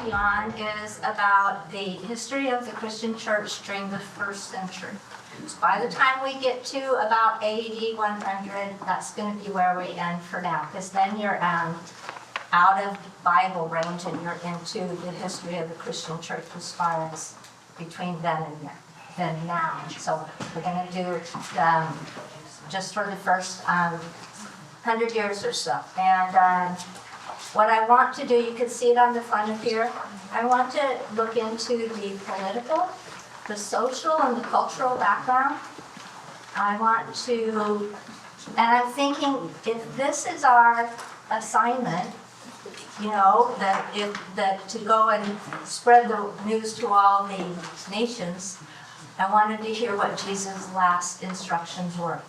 study on is about the history of the Christian church during the first century. So by the time we get to about AD 100, that's going to be where we end for now, because then you're out of Bible range and you're into the history of the Christian church as far as between then and now. So we're going to do just for the first 100 years or so. And what I want to do, you can see it on the front of here, I want to look into the political, the social, and the cultural background. I want to, and I'm thinking, if this is our assignment, you know, that to go and spread the news to all the nations, I wanted to hear what Jesus' last instructions were.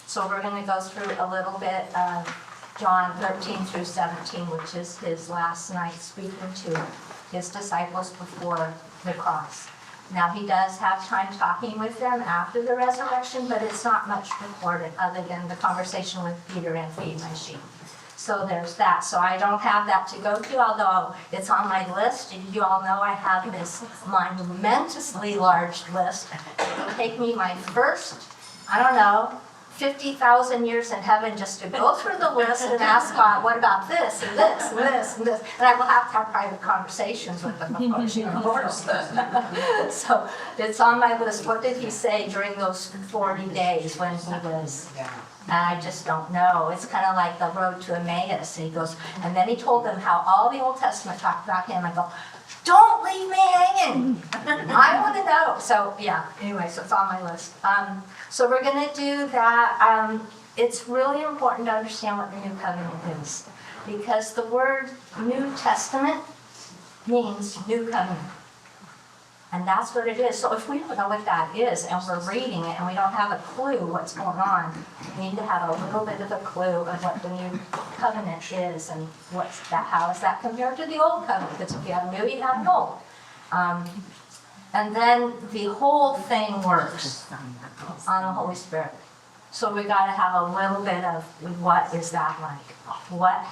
So we're going to go through a little bit of John 13 through 17, which is his last night speaking to his disciples before the cross. Now, he does have time talking with them after the resurrection, but it's not much recorded other than the conversation with Peter and feed my sheep. So there's that. So I don't have that to go to, although it's on my list. You all know I have this monumentously large list. It'll take me my first, 50,000 years in heaven just to go through the list and ask God, what about this and this and this and this? And I will have to have private conversations with them, of course. So it's on my list. What did he say during those 40 days when he was... I just don't know. It's kind of like the road to Emmaus. And he goes, and then he told them how all the Old Testament talked about him. I go, don't leave me hanging. I want to know. So yeah, anyway, so it's on my list. So we're going to do that. It's really important to understand what the New Covenant is, because the word New Testament means New Covenant. And that's what it is. So if we don't know what that is and we're reading it and we don't have a clue what's going on, we need to have a little bit of a clue of what the New Covenant is and what's that, how is that compared to the Old Covenant? Because if you have new, you have an old. And then the whole thing works on the Holy Spirit. So we got to have a little bit of what is that like? What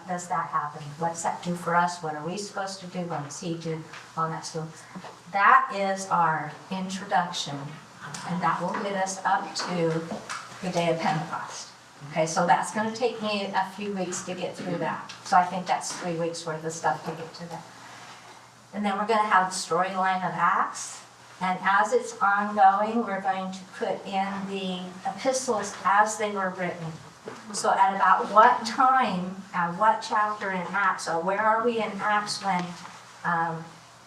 does that happen? What's that do for us? What are we supposed to do? What does he do? All that stuff. That is our introduction, and that will get us up to the day of Pentecost. Okay, so that's going to take me a few weeks to get through that. So I think that's 3 weeks worth of stuff to get to that. And then we're going to have the storyline of Acts. And as it's ongoing, we're going to put in the epistles as they were written. So at about what time, what chapter in Acts, or where are we in Acts when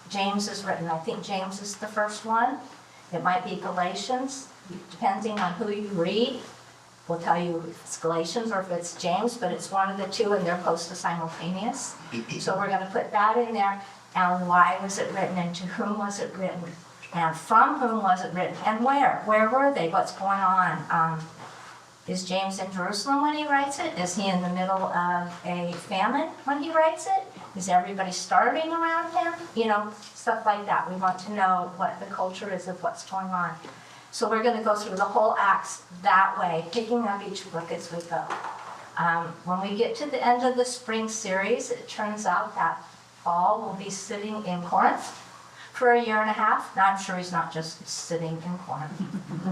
James is written? I think James is the first one. It might be Galatians, depending on who you read. We'll tell you if it's Galatians or if it's James, but it's one of the two and they're close to simultaneous. So we're going to put that in there. And why was it written and to whom was it written? And from whom was it written? And where? Where were they? What's going on? Is James in Jerusalem when he writes it? Is he in the middle of a famine when he writes it? Is everybody starving around him? You know, stuff like that. We want to know what the culture is of what's going on. So we're going to go through the whole Acts that way, picking up each book as we go. When we get to the end of the spring series, it turns out that Paul will be sitting in Corinth for a year and a half. Now, I'm sure he's not just sitting in Corinth.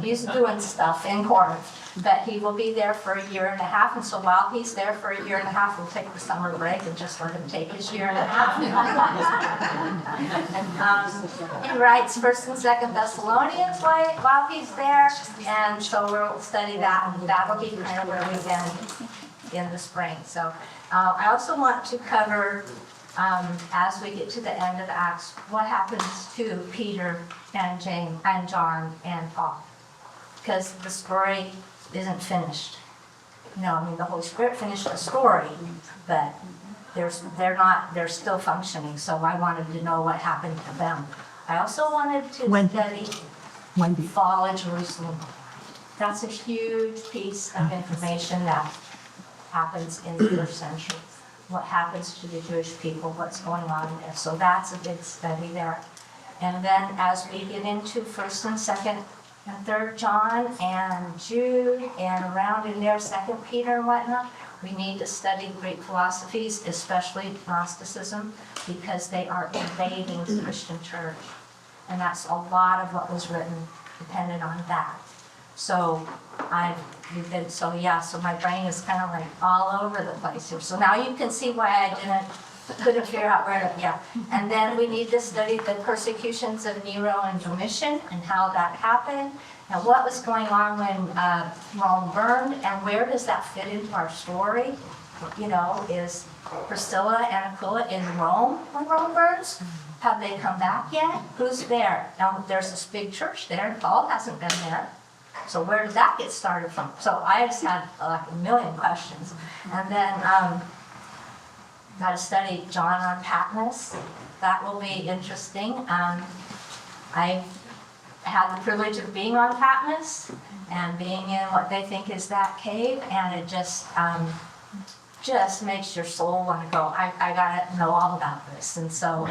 He's doing stuff in Corinth. But he will be there for a year and a half. And so while he's there for a year and a half, we'll take the summer break and just let him take his year and a half. He writes 1st and 2nd Thessalonians while he's there. And so we'll study that. And that'll be kind of where we've been in the spring. So I also want to cover... as we get to the end of Acts, what happens to Peter and James and John and Paul? Because the story isn't finished. No, I mean the Holy Spirit finished the story, but they're still functioning. So I wanted to know what happened to them. I also wanted to study fall in Jerusalem. That's a huge piece of information that happens in the first century. What happens to the Jewish people, what's going on there. So that's a big study there. And then as we get into 1st and 2nd and 3rd John and Jude and around in there, 2nd Peter and whatnot, We need to study Greek philosophies, especially Gnosticism, because they are invading the Christian church. And that's a lot of what was written depended on that. So so my brain is kind of like all over the place here. So now you can see why I couldn't figure out where to, And then we need to study the persecutions of Nero and Domitian and how that happened and what was going on when Rome burned and where does that fit into our story? You know, is Priscilla and Aquila in Rome when Rome burns? Have they come back yet? Who's there? Now, there's this big church there, and Paul hasn't been there. So where did that get started from? So I just had like a million questions. And then got to study John on Patmos. That will be interesting. I had the privilege of being on Patmos and being in what they think is that cave, and it just makes your soul want to go, I got to know all about this. And so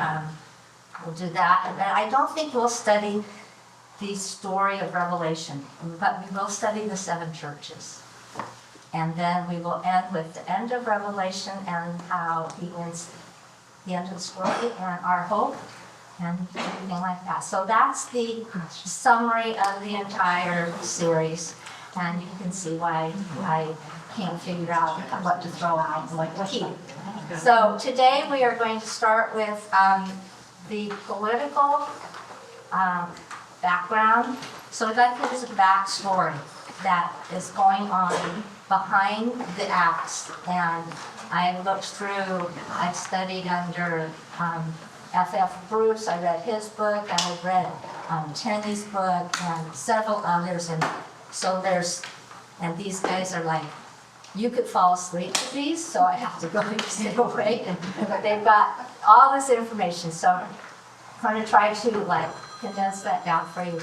we'll do that. And then I don't think we'll study the story of Revelation, but we will study the 7 churches. And then we will end with the end of Revelation and how he ends the end of the story and our hope and everything like that. So that's the summary of the entire series. And you can see why I can't figure out what to throw out and what to keep. So today we are going to start with the political background. So that gives a backstory that is going on behind the Acts. And I looked through, I studied under F.F. Bruce, I read his book, I read Tenney's book, and several others. And so and these guys are like, you could fall asleep with these, so I have to go and stay awake. But they've got all this information, so I'm going to try to condense that down for you.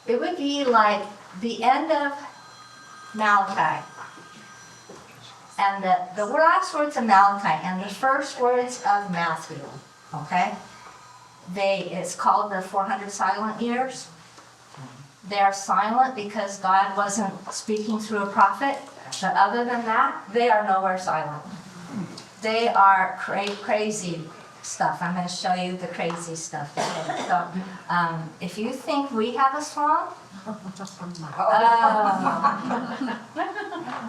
It would be like the end of Malachi, and the last words of Malachi, and the first words of Matthew, okay? It's called the 400 silent years. They are silent because God wasn't speaking through a prophet, but other than that, they are nowhere silent. They are crazy stuff. I'm going to show you the crazy stuff today. So, if you think we have a swamp,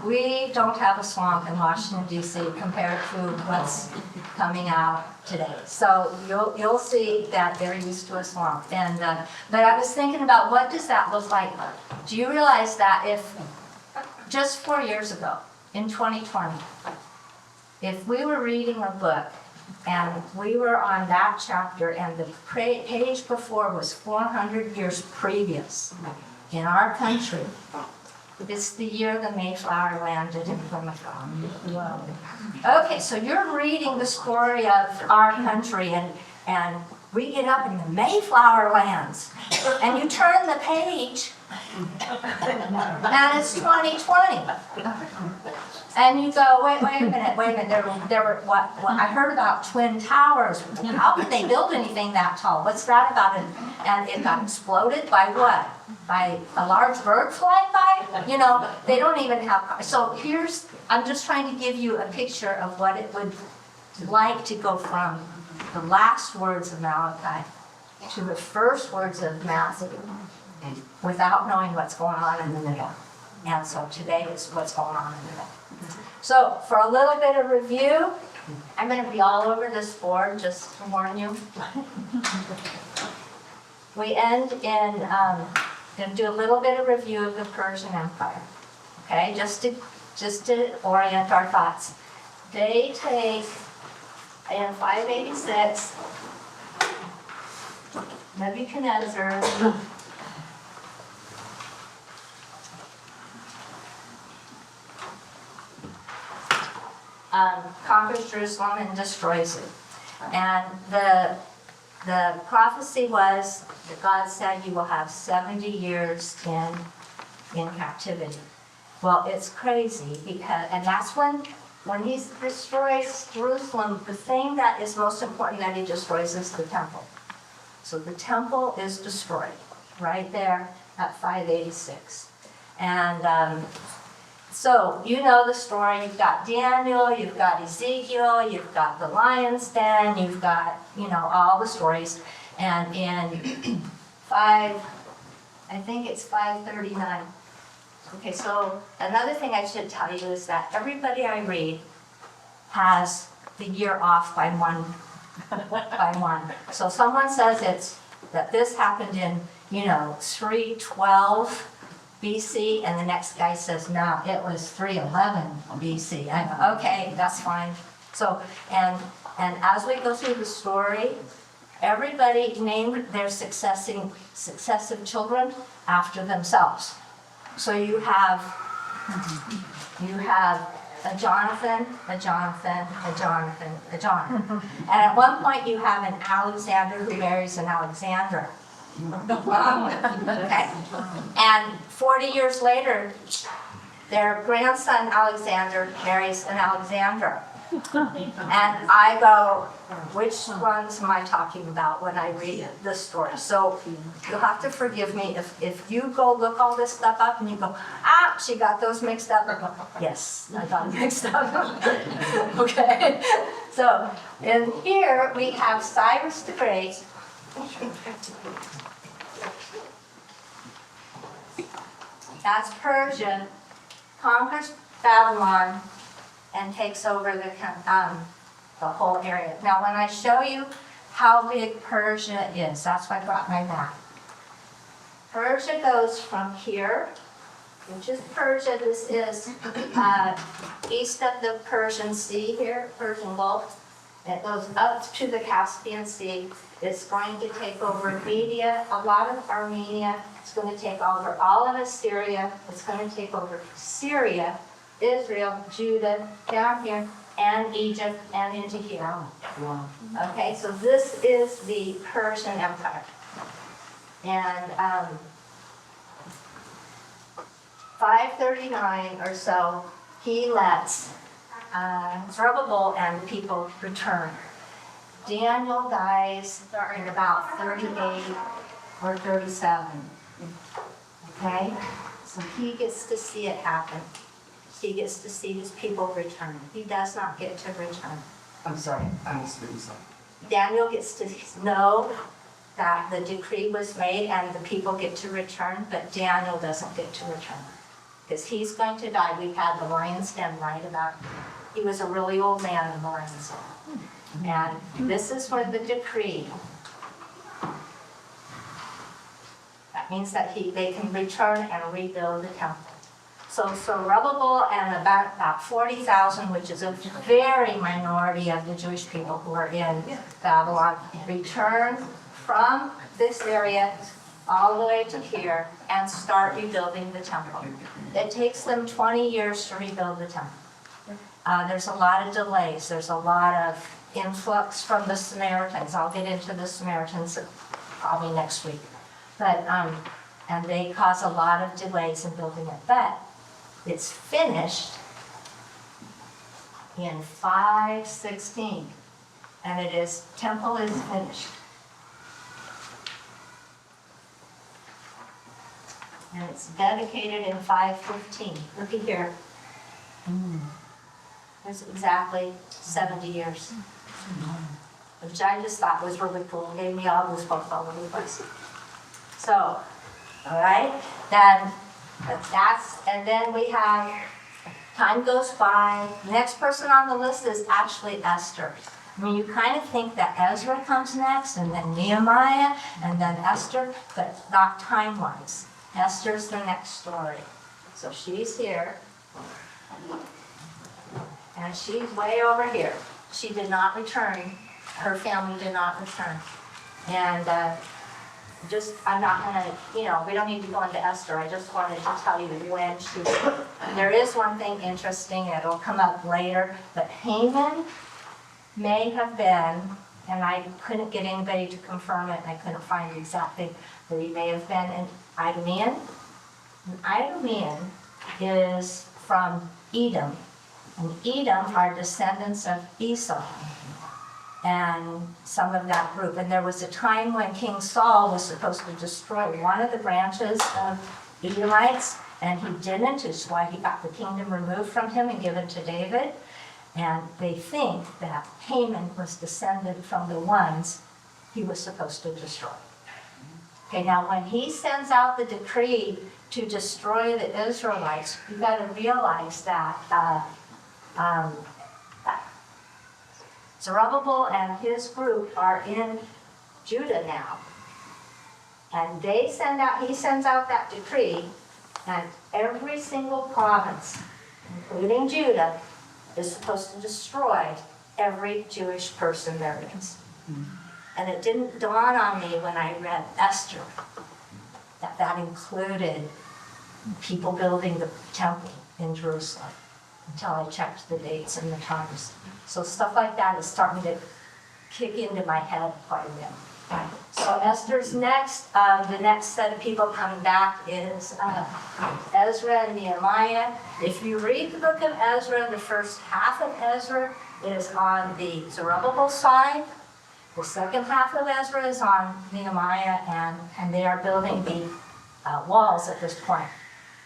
we don't have a swamp in Washington, D.C. compared to what's coming out today. So you'll see that they're used to a swamp. And but I was thinking about what does that look like? Do you realize that if just 4 years ago, in 2020, if we were reading a book and we were on that chapter and the page before was 400 years previous in our country, it's the year the Mayflower landed in Plymouth Rock. Okay, so you're reading the story of our country and we get up and the Mayflower lands. And you turn the page and it's 2020. And you go, wait a minute. There were what I heard about Twin Towers. How could they build anything that tall? What's that about? And it got exploded by what? By a large bird flying by? You know, they don't even have. So I'm just trying to give you a picture of what it would like to go from the last words of Malachi to the first words of Matthew without knowing what's going on in the middle. And so today is what's going on in the middle. So for a little bit of review, I'm going to be all over this board, just to warn you. We end in, going to do a little bit of review of the Persian Empire. Okay, just to orient our thoughts. They take, in 586, Nebuchadnezzar conquers Jerusalem and destroys it. And the prophecy was that God said you will have 70 years in captivity. Well, it's crazy because, and that's when he destroys Jerusalem, the thing that is most important that he destroys is the temple. So the temple is destroyed right there at 586. And So you know the story. You've got Daniel, you've got Ezekiel, you've got the lion's den, you've got, all the stories. And in I think it's 539. Okay, so another thing I should tell you is that everybody I read has the year off by one. So someone says that this happened in, 312 BC, and the next guy says, no, it was 311 BC. I go, okay, that's fine. So, and as we go through the story, everybody named their successive children after themselves. So you have a Jonathan, a Jonathan, a Jonathan, a Jonathan. And at one point you have an Alexander who marries an Alexandra. Okay? And 40 years later, their grandson Alexander marries an Alexandra. And I go, which ones am I talking about when I read this story? So you'll have to forgive me if you go look all this stuff up and you go, she got those mixed up. Yes, I got them mixed up. Okay. So in here we have Cyrus the Great. That's Persia, conquers Babylon, and takes over the whole area. Now, when I show you how big Persia is, that's why I brought my map. Persia goes from here, which is Persia. This is east of the Persian Sea here, Persian Gulf. It goes up to the Caspian Sea. It's going to take over Media, a lot of Armenia. It's going to take over all of Assyria. It's going to take over Syria, Israel, Judah, down here, and Egypt, and into here. Wow. Okay, so this is the Persian Empire. And 539 or so, he lets Zerubbabel and people return. Daniel dies in about 38 or 37. Okay? So he gets to see it happen. He gets to see his people return. He does not get to return. I'm sorry, I missed what you said. Daniel gets to know that the decree was made and the people get to return, but Daniel doesn't get to return. Because he's going to die. We've had the lion's den right about him. He was a really old man in the lion's den. And this is when the decree, that means that they can return and rebuild the temple. So Zerubbabel and about 40,000, which is a very minority of the Jewish people who are in Babylon, return from this area all the way to here and start rebuilding the temple. It takes them 20 years to rebuild the temple. There's a lot of delays. There's a lot of influx from the Samaritans. I'll get into the Samaritans probably next week. But and they cause a lot of delays in building it. But it's finished in 516, and temple is finished. And it's dedicated in 515. Look at here. There's exactly 70 years. Which I just thought was really cool. Gave me all goosebumps all over the place. So, all right, then and then we have, time goes by. The next person on the list is actually Esther. I mean, you kind of think that Ezra comes next, and then Nehemiah, and then Esther, but not time-wise. Esther's the next story. So she's here, and she's way over here. She did not return. Her family did not return. And I'm not gonna, we don't need to go into Esther. I just wanted to tell you when she, there is one thing interesting, it'll come up later, but Haman may have been, and I couldn't get anybody to confirm it, and I couldn't find the exact thing, but he may have been an Idumean. An Idumean is from Edom, and Edom are descendants of Esau and some of that group. And there was a time when King Saul was supposed to destroy one of the branches of Edomites, And he didn't, is why he got the kingdom removed from him and given to David. And they think that Haman was descended from the ones he was supposed to destroy. Okay, now when he sends out the decree to destroy the Israelites, you got to realize that Zerubbabel and his group are in Judah now. And he sends out that decree, and every single province, including Judah, is supposed to destroy every Jewish person there is. And it didn't dawn on me when I read Esther that that included people building the temple in Jerusalem until I checked the dates and the times. So stuff like that is starting to kick into my head quite a bit. So Esther's next. The next set of people coming back is Ezra and Nehemiah. If you read the book of Ezra, the first half of Ezra is on the Zerubbabel side. The second half of Ezra is on Nehemiah, and they are building the walls at this point.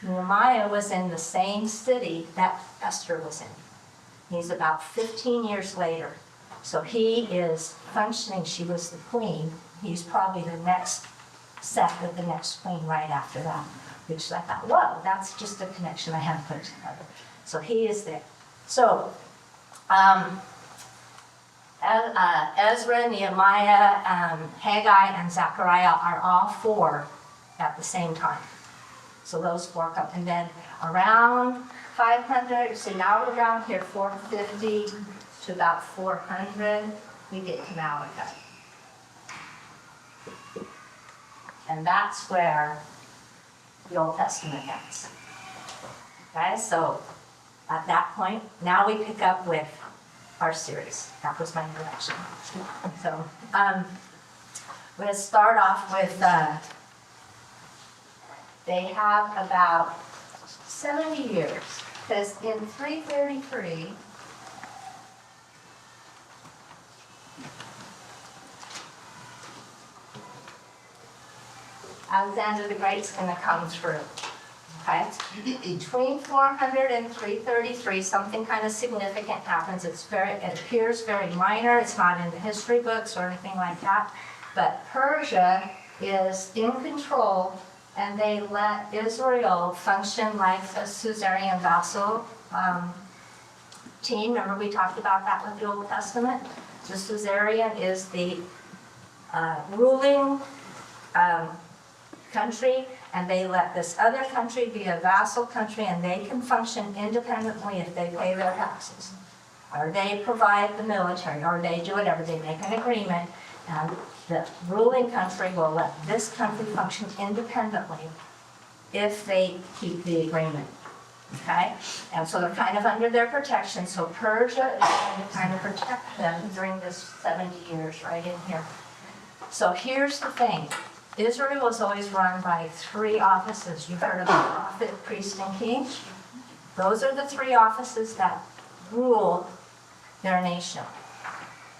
Nehemiah was in the same city that Esther was in. He's about 15 years later. So he is functioning. She was the queen. He's probably the next set with the next queen right after that. Which I thought, whoa, that's just a connection I hadn't put together. So he is there. So Ezra, Nehemiah, Haggai, and Zechariah are all four at the same time. So those four come. And then around 500, so now we're down here, 450 to about 400, we get to Malachi. And that's where the Old Testament ends. Okay, so at that point, now we pick up with our series. That was my introduction. So I'm going to start off with, they have about 70 years, because in 333, Alexander the Great's going to come through. Okay? Between 400 and 333, something kind of significant happens. It appears very minor. It's not in the history books or anything like that. But Persia is in control, and they let Israel function like a suzerain vassal team. Remember we talked about that with the Old Testament? The suzerain is the ruling country, and they let this other country be a vassal country, and they can function independently if they pay their taxes, or they provide the military, or they do whatever. They make an agreement, and the ruling country will let this country function independently if they keep the agreement. Okay? And so they're kind of under their protection. So Persia is going to kind of protect them during this 70 years right in here. So here's the thing. Israel was always run by three offices. You've heard of the prophet, priest, and king. Those are the three offices that ruled their nation.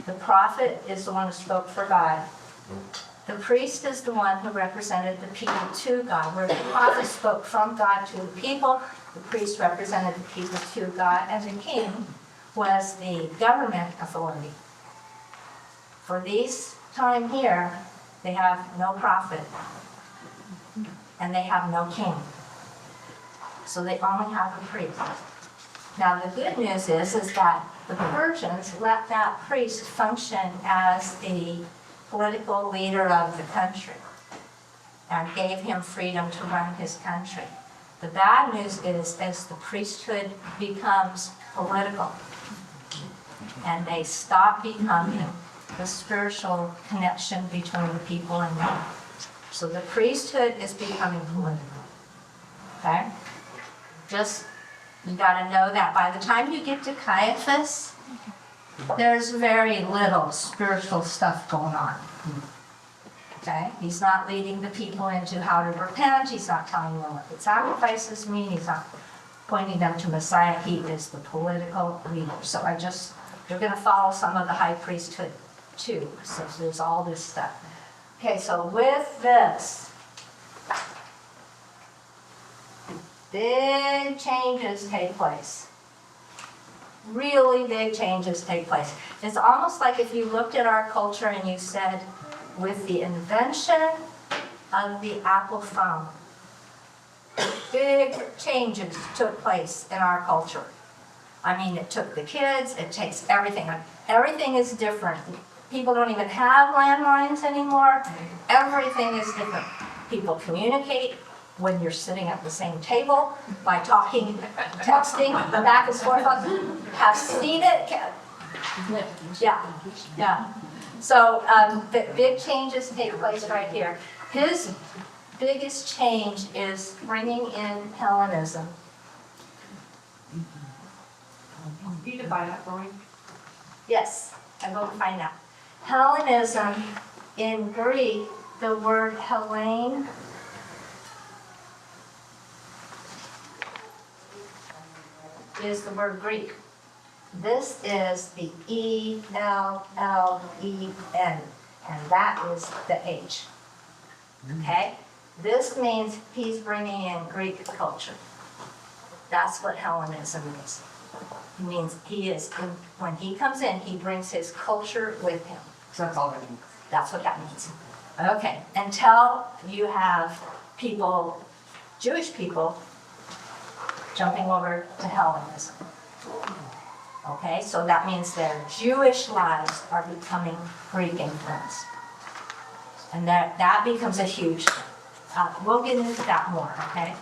The prophet is the one who spoke for God. The priest is the one who represented the people to God. Where the prophet spoke from God to the people, the priest represented the people to God, and the king was the government authority. For this time here, they have no prophet, and they have no king. So they only have the priest. Now the good news is that the Persians let that priest function as the political leader of the country and gave him freedom to run his country. The bad news is as the priesthood becomes political and they stop becoming the spiritual connection between the people and God. So the priesthood is becoming political. Okay? Just, you gotta know that by the time you get to Caiaphas, there's very little spiritual stuff going on. Okay? He's not leading the people into how to repent. He's not telling them what the sacrifices mean. He's not pointing them to Messiah. He is the political leader. So you're gonna follow some of the high priesthood too. So there's all this stuff. Okay, so with this, big changes take place. Really big changes take place. It's almost like if you looked at our culture and you said, with the invention of the Apple phone, big changes took place in our culture. I mean, it took the kids, it takes everything. Everything is different. People don't even have landlines anymore. Everything is different. People communicate when you're sitting at the same table by talking, texting back and forth. Have seen it? Yeah. So the big changes take place right here. His biggest change is bringing in Hellenism. Can you define that for me? Yes, I'm going to find out. Hellenism, in Greek, the word Hellene is the word Greek. This is the E-L-L-E-N, and that is the H. Okay? This means he's bringing in Greek culture. That's what Hellenism is. It means when he comes in, he brings his culture with him. So that's all that means. That's what that means. Okay, until you have people, Jewish people, jumping over to Hellenism. Okay, so that means their Jewish lives are becoming Greek influence. And that becomes a huge thing. We'll get into that more, okay?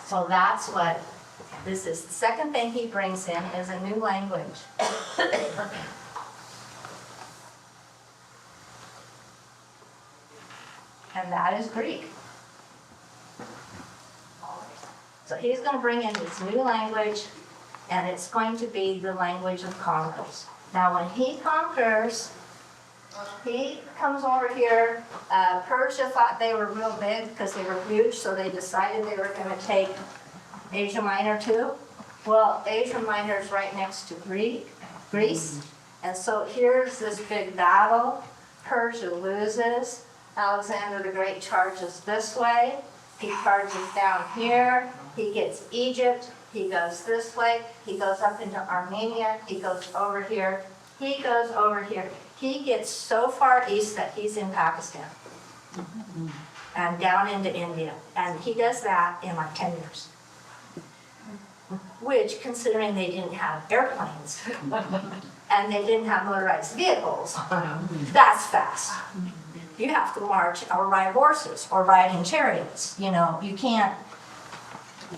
So that's what this is. The second thing he brings in is a new language. And that is Greek. So he's going to bring in this new language, and it's going to be the language of conquers. Now, when he conquers, he comes over here. Persia thought they were real big because they were huge, so they decided they were going to take Asia Minor too. Well, Asia Minor is right next to Greece. And so here's this big battle. Persia loses. Alexander the Great charges this way. He charges down here. He gets Egypt. He goes this way. He goes up into Armenia. He goes over here. He goes over here. He gets so far east that he's in Pakistan and down into India. And he does that in like 10 years. Which, considering they didn't have airplanes and they didn't have motorized vehicles, that's fast. You have to march or ride horses or ride in chariots. You know, you can't,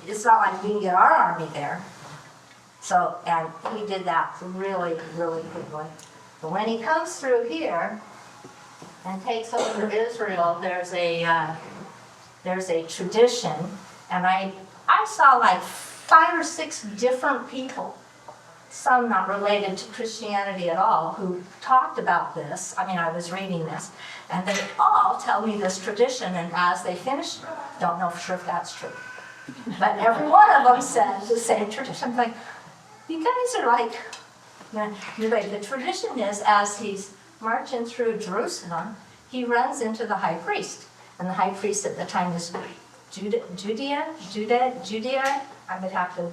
it's not like we can get our army there. So, and he did that really, really quickly. But when he comes through here and takes over Israel, there's a tradition, and I saw like 5 or 6 different people, some not related to Christianity at all, who talked about this. I mean, I was reading this, and they all tell me this tradition, and as they finish, don't know for sure if that's true. But every one of them said the same tradition. I'm like, you guys are like, the tradition is as he's marching through Jerusalem, he runs into the high priest. And the high priest at the time is Judea. I would have to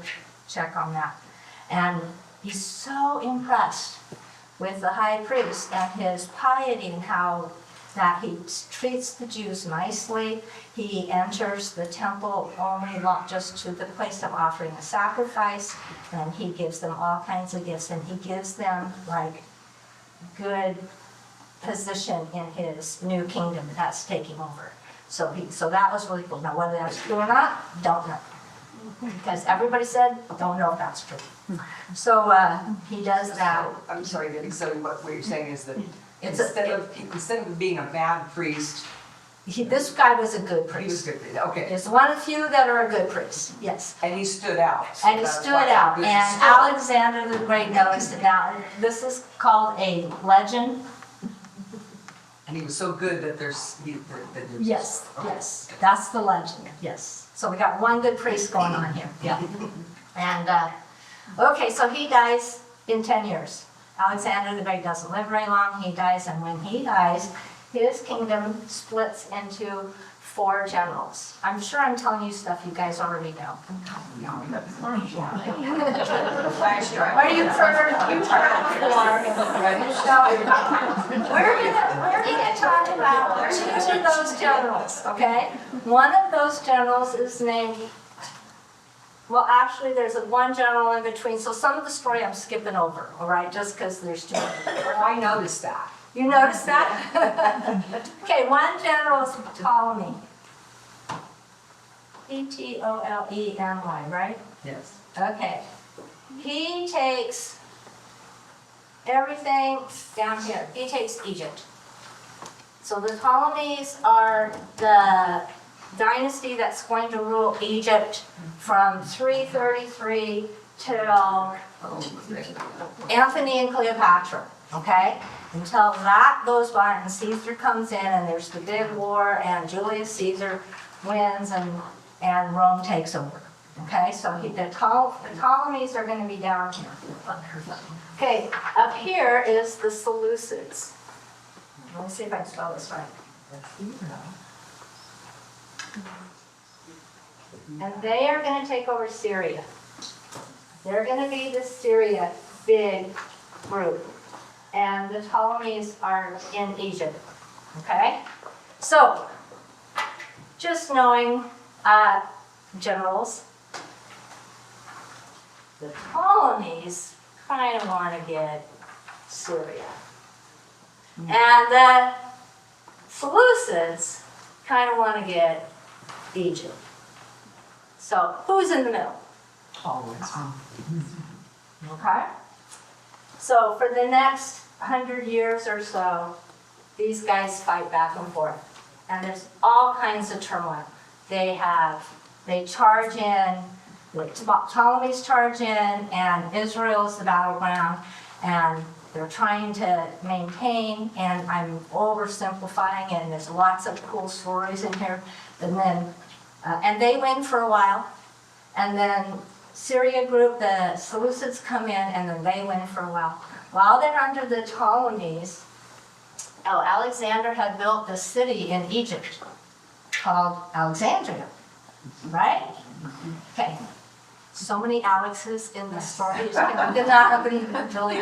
check on that. And he's so impressed with the high priest and his piety and how that he treats the Jews nicely. He enters the temple only not just to the place of offering a sacrifice, and he gives them all kinds of gifts, and he gives them like good position in his new kingdom that's taking over. So that was really cool. Now whether that's true or not, don't know. Because everybody said, don't know if that's true. So he does that. I'm sorry, Vicky, so what you're saying is that It's instead of being a bad priest, This guy was a good he was priest. good. Okay. There's one of few that are a good priest, yes. And he stood out. So And he that's stood why out. this And is- Alexander the Great noticed it. Now, this is called a legend. And he was so good that there's. Yes, yes, that's the legend, yes. So we got one good priest going on here, yeah. And, okay, so he dies in 10 years. Alexander the Great doesn't live very long, he dies, and when he dies, his kingdom splits into 4 generals. I'm sure I'm telling you stuff you guys already know. Flash drive. Are you for? We're gonna talk about 2 of those generals, okay? One of those generals is named, well, actually, there's one general in between, so some of the story I'm skipping over, all right, just because there's too many. I noticed that. You notice that? Okay, one general is Ptolemy. Ptolemy, right? Yes. Okay. He takes everything down here. He takes Egypt. So the Ptolemies are the dynasty that's going to rule Egypt from 333 till Anthony and Cleopatra, okay? Until that goes by and Caesar comes in and there's the big war and Julius Caesar wins and Rome takes over. Okay, so the Ptolemies are going to be down here. Okay, up here is the Seleucids. Let me see if I can spell this right. And they are going to take over Syria. They're going to be the Syria big group. And the Ptolemies are in Egypt. Okay? So, just knowing generals, the Ptolemies kind of want to get Syria. And the Seleucids kind of want to get Egypt. So, who's in the middle? Always. Okay? So, for the next 100 years or so, these guys fight back and forth. And there's all kinds of turmoil. They charge in, the Ptolemies charge in, and Israel's the battleground, and they're trying to maintain, and I'm oversimplifying it, and there's lots of cool stories in here. And then, and they win for a while, and then Syria group, the Seleucids come in, and then they win for a while. While they're under the Ptolemies, Alexander had built this city in Egypt called Alexandria, right? Okay. So many Alexes in the story, I did not believe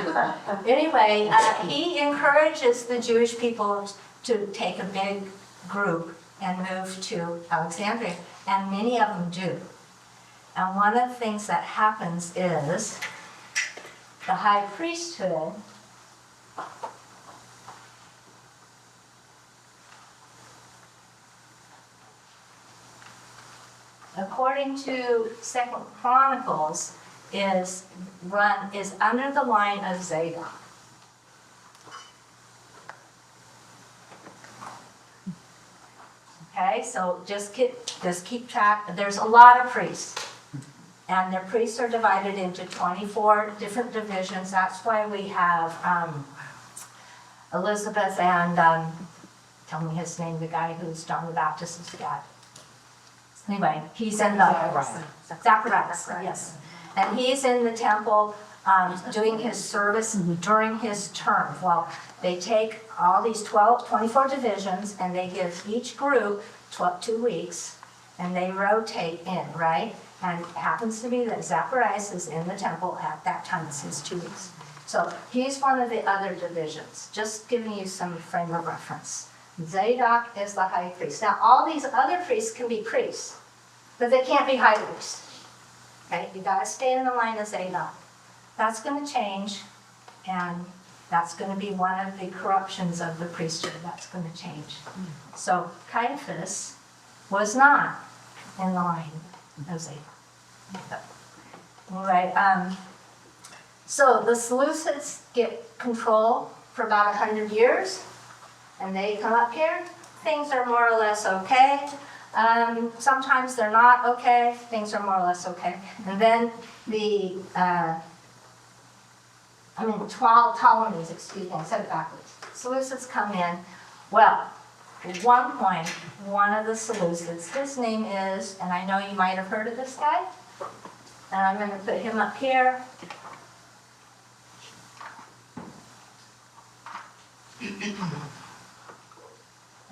it. Anyway, he encourages the Jewish people to take a big group and move to Alexandria, and many of them do. And one of the things that happens is the high priesthood according to Second Chronicles, is under the line of Zadok. Okay, so just keep track. There's a lot of priests, and their priests are divided into 24 different divisions. That's why we have Elizabeth and tell me his name, the guy who's John the Baptist's dad. Anyway, he's in the Zacharias, yes, and he's in the temple doing his service during his term. Well, they take all these 24 divisions and they give each group 2 weeks and they rotate in, right? And it happens to be that Zacharias is in the temple at that time, it's his 2 weeks. So he's one of the other divisions, just giving you some frame of reference. Zadok is the high priest. Now, all these other priests can be priests, but they can't be high priests. Okay, you gotta stay in the line of Zadok. That's gonna change, and that's gonna be one of the corruptions of the priesthood. That's gonna change. So Caiaphas was not in the line of Zadok. All right. So the Seleucids get control for about 100 years, and they come up here. Things are more or less okay. Sometimes they're not okay. Things are more or less okay. And then the Ptolemies, excuse me, I said it backwards. Seleucids come in. Well, at one point, one of the Seleucids, his name is, and I know you might have heard of this guy, and I'm going to put him up here.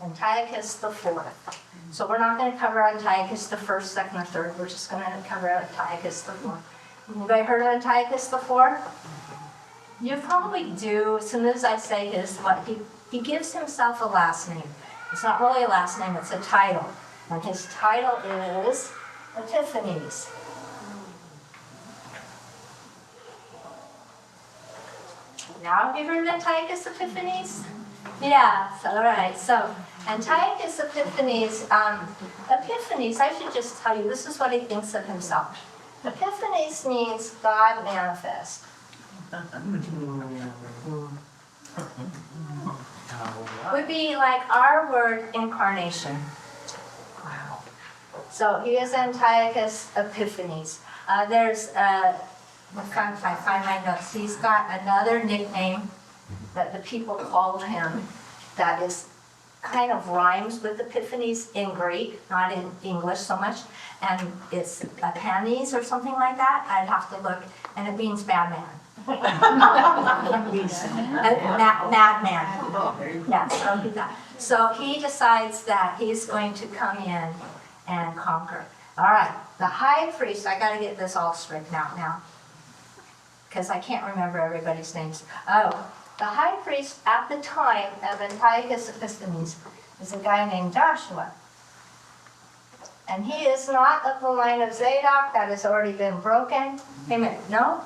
Antiochus the Fourth. So we're not going to cover Antiochus the First, Second, or Third. We're just going to cover Antiochus the Fourth. Anybody heard of Antiochus the Fourth? You probably do. As soon as I say he gives himself a last name. It's not really a last name, it's a title. And his title is Epiphanes. Now have you heard of Antiochus Epiphanes? Yeah, all right. So Antiochus Epiphanes, Epiphanes, I should just tell you, this is what he thinks of himself. Epiphanes means God manifest. Would be like our word incarnation. Wow. So he is Antiochus Epiphanes. If I find my notes, he's got another nickname that the people called him that is kind of rhymes with Epiphanes in Greek, not in English so much, and it's Epanes or something like that. I'd have to look, and it means madman. Madman. Yeah, so he decides that he's going to come in and conquer. All right, the high priest, I got to get this all straightened out now, because I can't remember everybody's names. Oh, the high priest at the time of Antiochus Epiphanes is a guy named Joshua. And he is not of the line of Zadok, that has already been broken. Wait a minute, no?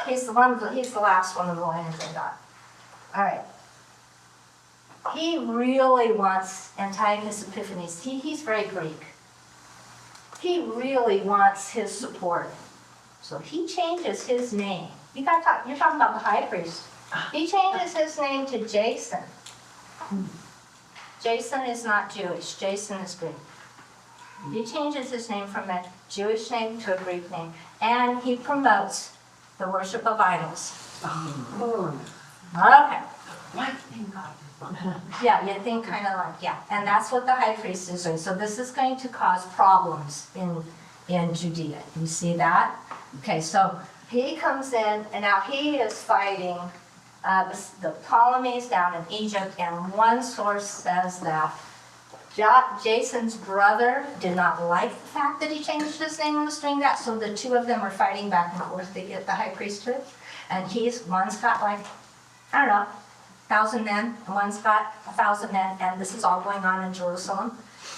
He's the last one of the line of Zadok. All right. He really wants Antiochus Epiphanes. He's very Greek. He really wants his support. So he changes his name. You're talking about the high priest. He changes his name to Jason. Jason is not Jewish. Jason is Greek. He changes his name from a Jewish name to a Greek name. And he promotes the worship of idols. Okay. Yeah, you think kind of like, yeah. And that's what the high priest is doing. So this is going to cause problems in Judea. You see that? Okay, so he comes in, and now he is fighting the Ptolemies down in Egypt, and one source says that Jason's brother did not like the fact that he changed his name and was doing that, so the two of them are fighting back and forth to get the high priesthood. And one's got like, I don't know, 1,000 men, and one's got 1,000 men, and this is all going on in Jerusalem.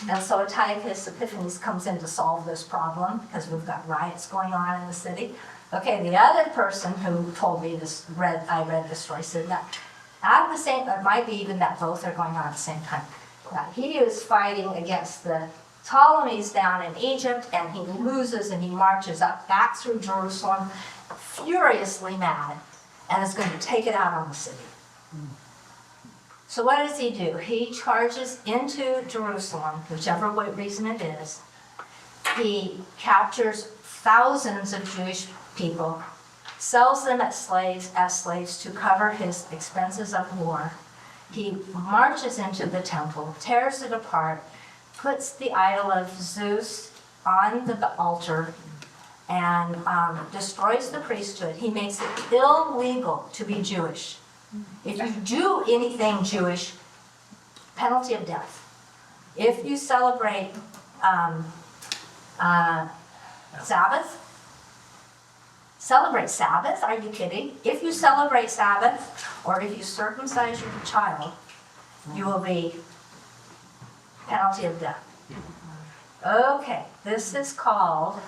And so Antiochus Epiphanes comes in to solve this problem, because we've got riots going on in the city. Okay, the other person who told me this, I read this story, said that at the same, it might be even that both are going on at the same time. That he is fighting against the Ptolemies down in Egypt, and he loses, and he marches up back through Jerusalem, furiously mad, and is going to take it out on the city. So what does he do? He charges into Jerusalem, whichever reason it is. He captures thousands of Jewish people, sells them as slaves to cover his expenses of war. He marches into the temple, tears it apart, puts the idol of Zeus on the altar, and destroys the priesthood. He makes it illegal to be Jewish. If you do anything Jewish, penalty of death. If you celebrate Sabbath, are you kidding? If you celebrate Sabbath, or if you circumcise your child, you will be penalty of death. Okay, this is called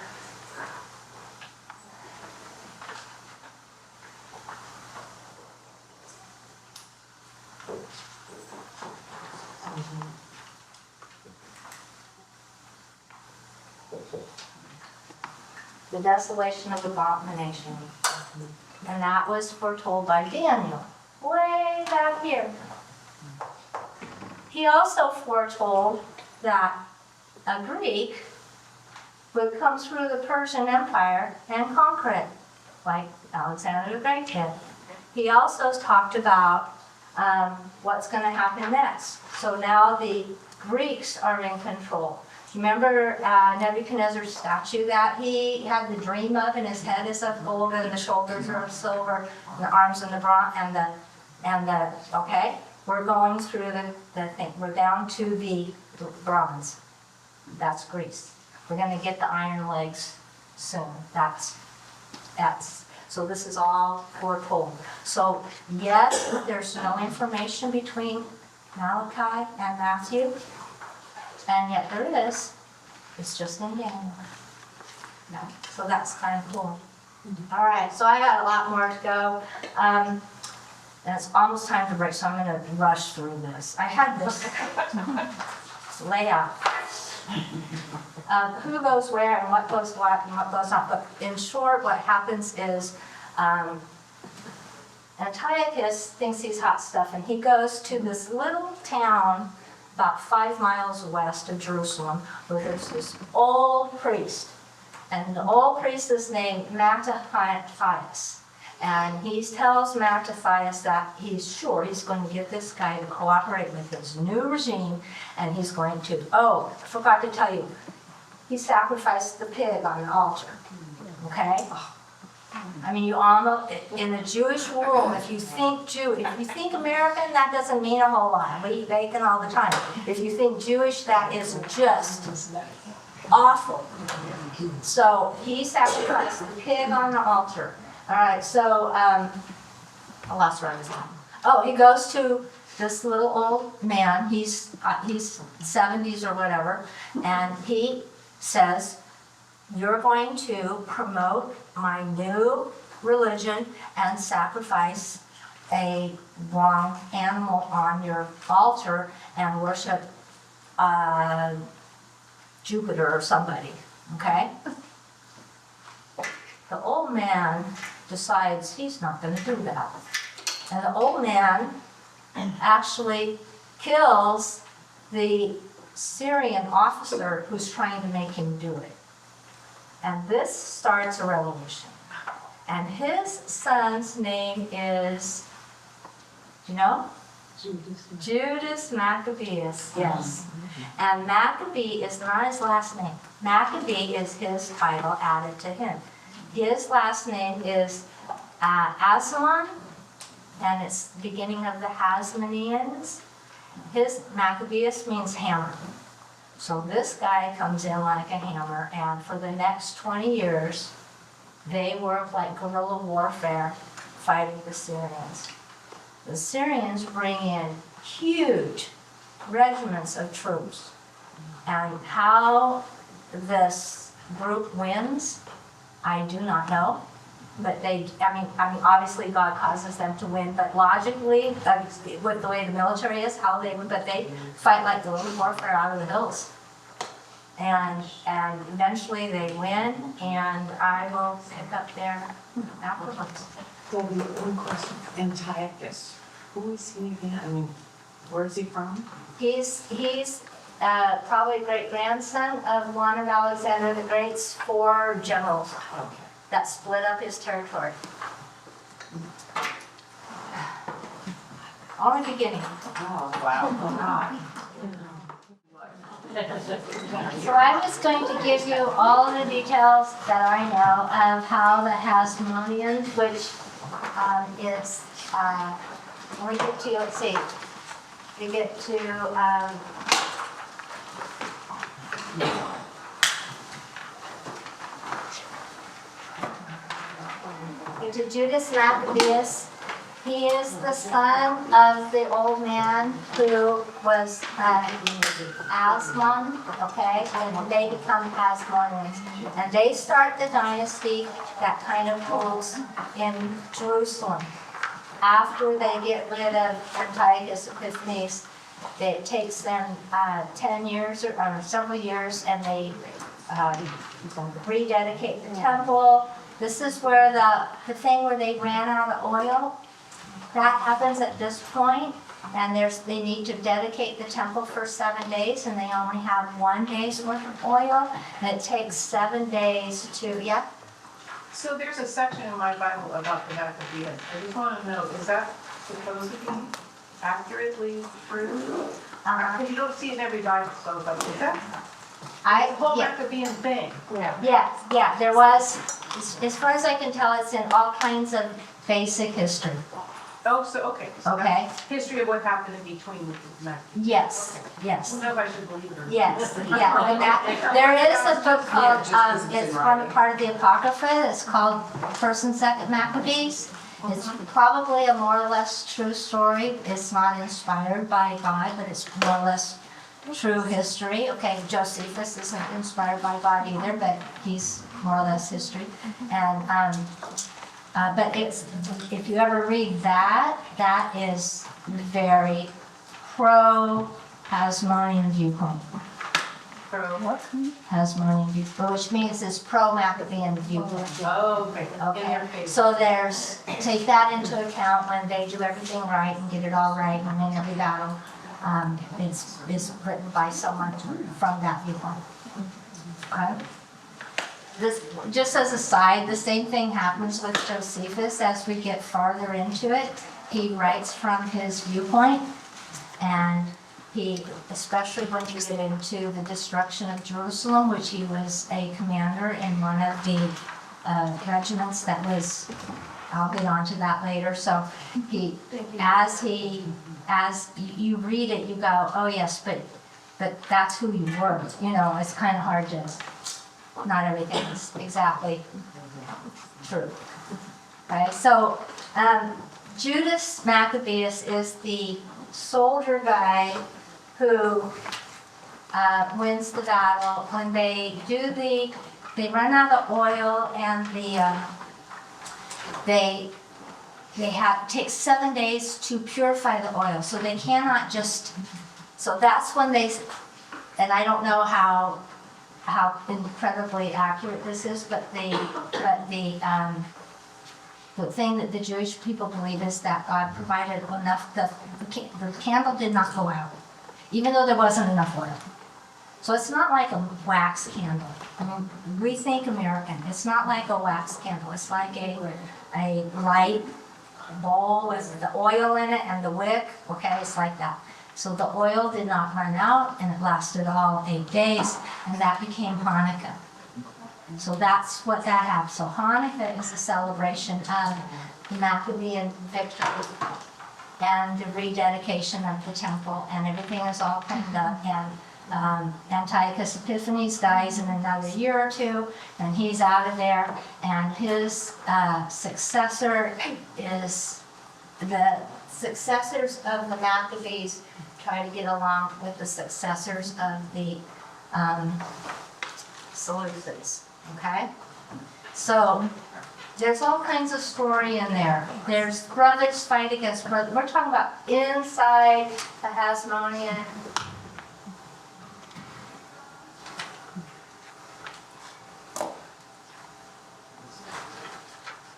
the desolation of abomination. And that was foretold by Daniel, way back here. He also foretold that a Greek would come through the Persian Empire and conquer it, like Alexander the Great did. He also talked about what's going to happen next. So now the Greeks are in control. Remember Nebuchadnezzar's statue that he had the dream of, and his head is of gold, and the shoulders are of silver, and the arms and the bronze, okay? we're going through the thing. We're down to the bronze. That's Greece. We're gonna get the iron legs soon. That's, so this is all foretold. So yes, there's no information between Malachi and Matthew, and yet there is. It's just in Daniel. Yeah, so that's kind of cool. All right, so I got a lot more to go. And it's almost time to break, so I'm gonna rush through this. I had this layout. Who goes where and what goes what and what goes not. But in short, what happens is Antiochus thinks he's hot stuff, and he goes to this little town about 5 miles west of Jerusalem, where there's this old priest. And the old priest is named Mattathias. And he tells Mattathias that he's sure he's going to get this guy to cooperate with his new regime, and he's going to, oh, I forgot to tell you, he sacrificed the pig on the altar, okay? I mean, you almost, in the Jewish world, if you think American, that doesn't mean a whole lot. We eat bacon all the time. If you think Jewish, that is just awful. So he sacrificed the pig on the altar. All right, so I lost where I was at. Oh, he goes to this little old man. He's 70s or whatever, and he says, "You're going to promote my new religion and sacrifice a wrong animal on your altar and worship Jupiter or somebody." Okay? The old man decides he's not going to do that. And the old man actually kills the Syrian officer who's trying to make him do it. And this starts a revolution. And his son's name is, do you know? Judas Maccabeus, yes. And Maccabee is not his last name. Maccabee is his title added to him. His last name is Aslan, and it's the beginning of the Hasmoneans. His Maccabeus means hammer. So this guy comes in like a hammer, and for the next 20 years, they work like guerrilla warfare fighting the Syrians. The Syrians bring in huge regiments of troops. And how this group wins, I do not know. But I mean, obviously God causes them to win, but logically, with the way the military is, how they win, but they fight like guerrilla warfare out of the hills. And eventually they win, and I will pick up there afterwards. So one question, Antiochus, who is he again? I mean, where is he from? He's probably great-grandson of one of Alexander the Great's 4 generals Okay. that split up his territory. Only beginning. Oh, wow. So I'm just going to give you all of the details that I know of how the Hasmoneans, which is, when we get to, let's see, we get to, into Judas Maccabeus. He is the son of the old man who was Aslan, okay, and they become Hasmoneans. And they start the dynasty that kind of rules in Jerusalem. After they get rid of Antiochus Epiphanes, it takes them 10 years or several years, and they rededicate the temple. This is where the thing where they ran out of oil, that happens at this point, and they need to dedicate the temple for 7 days, and they only have 1 day's worth of oil, and it takes 7 days to, yeah? So there's a section in my Bible about the Maccabees. I just want to know, is that supposed to be accurately true? Because you don't see it in every Bible, so like, is that the whole Yeah. Maccabean thing? Yeah, there was, as far as I can tell, it's in all kinds of basic history. Oh, so, okay. So Okay. that's history of what happened in between the Maccabees. Yes, I yes. don't know if I should believe it or not. Yes, yeah, and that, there is a book called, it's part of the Apocrypha, it's called First and Second Maccabees. It's probably a more or less true story, it's not inspired by God, but it's more or less true history. Okay, Josephus isn't inspired by God either, but he's more or less history. And, but it's, if you ever read that, that is very pro-Hasmonean viewpoint. What? Hasmonean viewpoint, which means it's pro-Maccabean viewpoint. Oh, okay. In Okay, their favor. so there's, take that into account when they do everything right and get it all right and win every battle. It's written by someone from that viewpoint. Okay? This, just as a side, the same thing happens with Josephus as we get farther into it. He writes from his viewpoint, and he, especially when you get into the destruction of Jerusalem, which he was a commander in one of the regiments that was, I'll get onto that later. So he, as you read it, you go, oh yes, but that's who you were. You know, it's kind of hard to, not everything is exactly true. Okay, so Judas Maccabeus is the soldier guy who wins the battle. When they do they run out of oil and they take 7 days to purify the oil, so they cannot just, so that's when they, and I don't know how incredibly accurate this is, but the thing that the Jewish people believe is that God provided enough, the candle did not go out, even though there wasn't enough oil. So it's not like a wax candle. I mean, we think American. It's not like a wax candle. It's like a light bowl with the oil in it and the wick. Okay, it's like that. So the oil did not run out, and it lasted all 8 days, and that became Hanukkah. So that's what that happened. So Hanukkah is a celebration of the Maccabean victory and the rededication of the temple, and everything is all cleaned up. And Antiochus Epiphanes dies in another year or two, and he's out of there, and his successor is, the successors of the Maccabees try to get along with the successors of the Seleucids, okay? So there's all kinds of story in there. There's brothers fight against brothers. We're talking about inside the Hasmonean.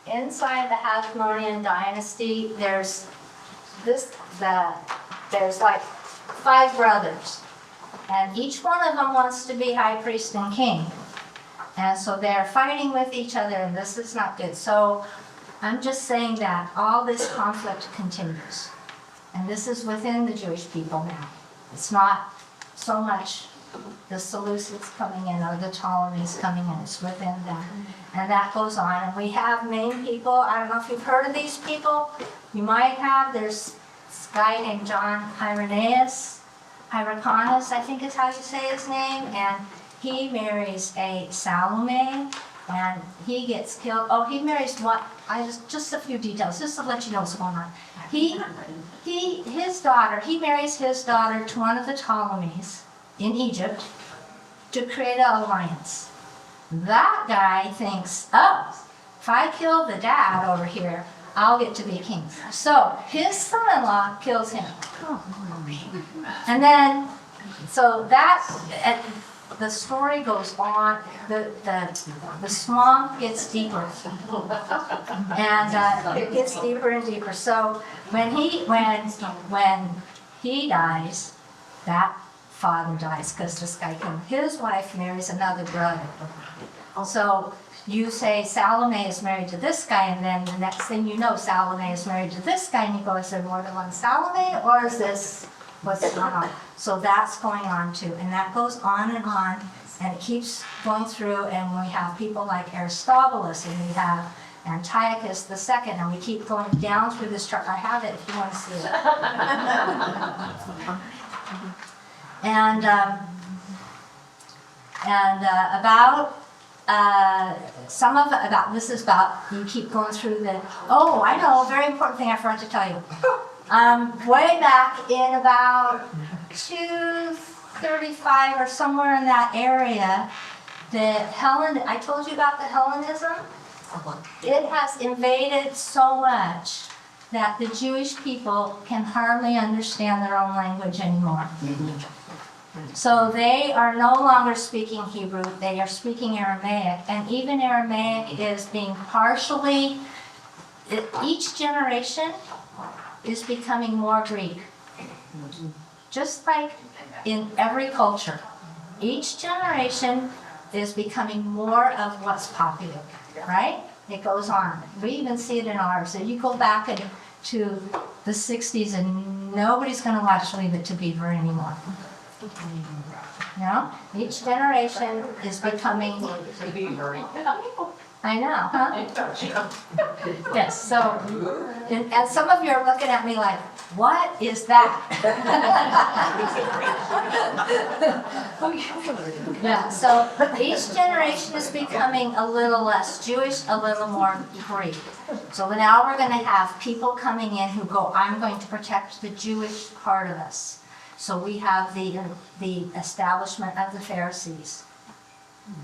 Inside the Hasmonean dynasty, there's like 5 brothers, and each one of them wants to be high priest and king. And so they're fighting with each other, and this is not good. So I'm just saying that all this conflict continues. And this is within the Jewish people now. It's not so much the Seleucids coming in or the Ptolemies coming in, it's within them. And that goes on. And we have main people, I don't know if you've heard of these people. You might have, there's this guy named John Hyrcanus, I think is how you say his name, and he marries a Salome, and he gets killed. Oh, he marries one, just a few details, just to let you know what's going on. He marries his daughter to one of the Ptolemies in Egypt to create an alliance. That guy thinks, oh, if I kill the dad over here, I'll get to be king. So his son-in-law kills him. And then, so that, the story goes on, the swamp gets deeper. And it gets deeper and deeper. So when he dies, that father dies because this guy killed him. His wife marries another brother. So you say Salome is married to this guy, and then the next thing you know, Salome is married to this guy, and you go, is there more than one Salome, or is this what's going on? So that's going on too, and that goes on, and it keeps going through, and we have people like Aristobulus, and we have Antiochus the second, and we keep going down through this chart. I have it if you want to see it. And this is about, you keep going through oh, I know, a very important thing I forgot to tell you. Way back in about 235 or somewhere in that area, I told you about the Hellenism? It has invaded so much that the Jewish people can hardly understand their own language anymore. So they are no longer speaking Hebrew, they are speaking Aramaic, and even Aramaic is being each generation is becoming more Greek. Just like in every culture, each generation is becoming more of what's popular, right? It goes on. We even see it in ours. So you go back to the 60s and nobody's going to watch Leave It to Beaver anymore. You know? Each generation is becoming... I know, huh? Yes, so, and some of you are looking at me like, what is that? Yeah, so each generation is becoming a little less Jewish, a little more Greek. So now we're going to have people coming in who go, I'm going to protect the Jewish part of us. So we have the establishment of the Pharisees.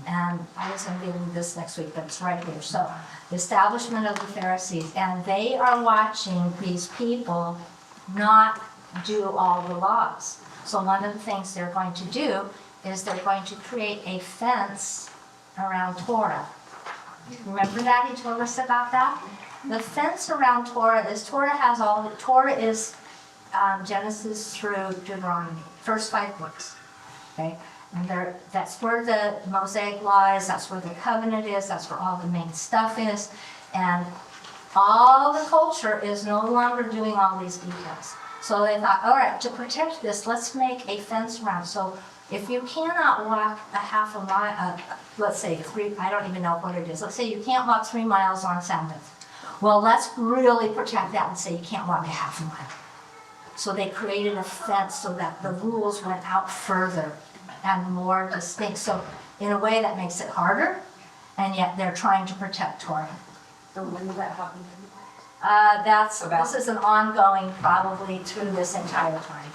And I was going to give you this next week, but it's right here. So the establishment of the Pharisees. And they are watching these people not do all the laws. So one of the things they're going to do is they're going to create a fence around Torah. Remember that? He told us about that? The fence around Torah is, Torah is Genesis through Deuteronomy, first 5 books. Okay? And that's where the Mosaic law is, that's where the covenant is, that's where all the main stuff is. And all the culture is no longer doing all these details. So they thought, all right, to protect this, let's make a fence around. So if you cannot walk a half a mile, let's say 3, I don't even know what it is. Let's say you can't walk 3 miles on Sabbath. Well, let's really protect that and say you can't walk a half a mile. So they created a fence so that the rules went out further and more distinct. So in a way that makes it harder, and yet they're trying to protect Torah. So when did that happen? This is an ongoing, probably through this entire time.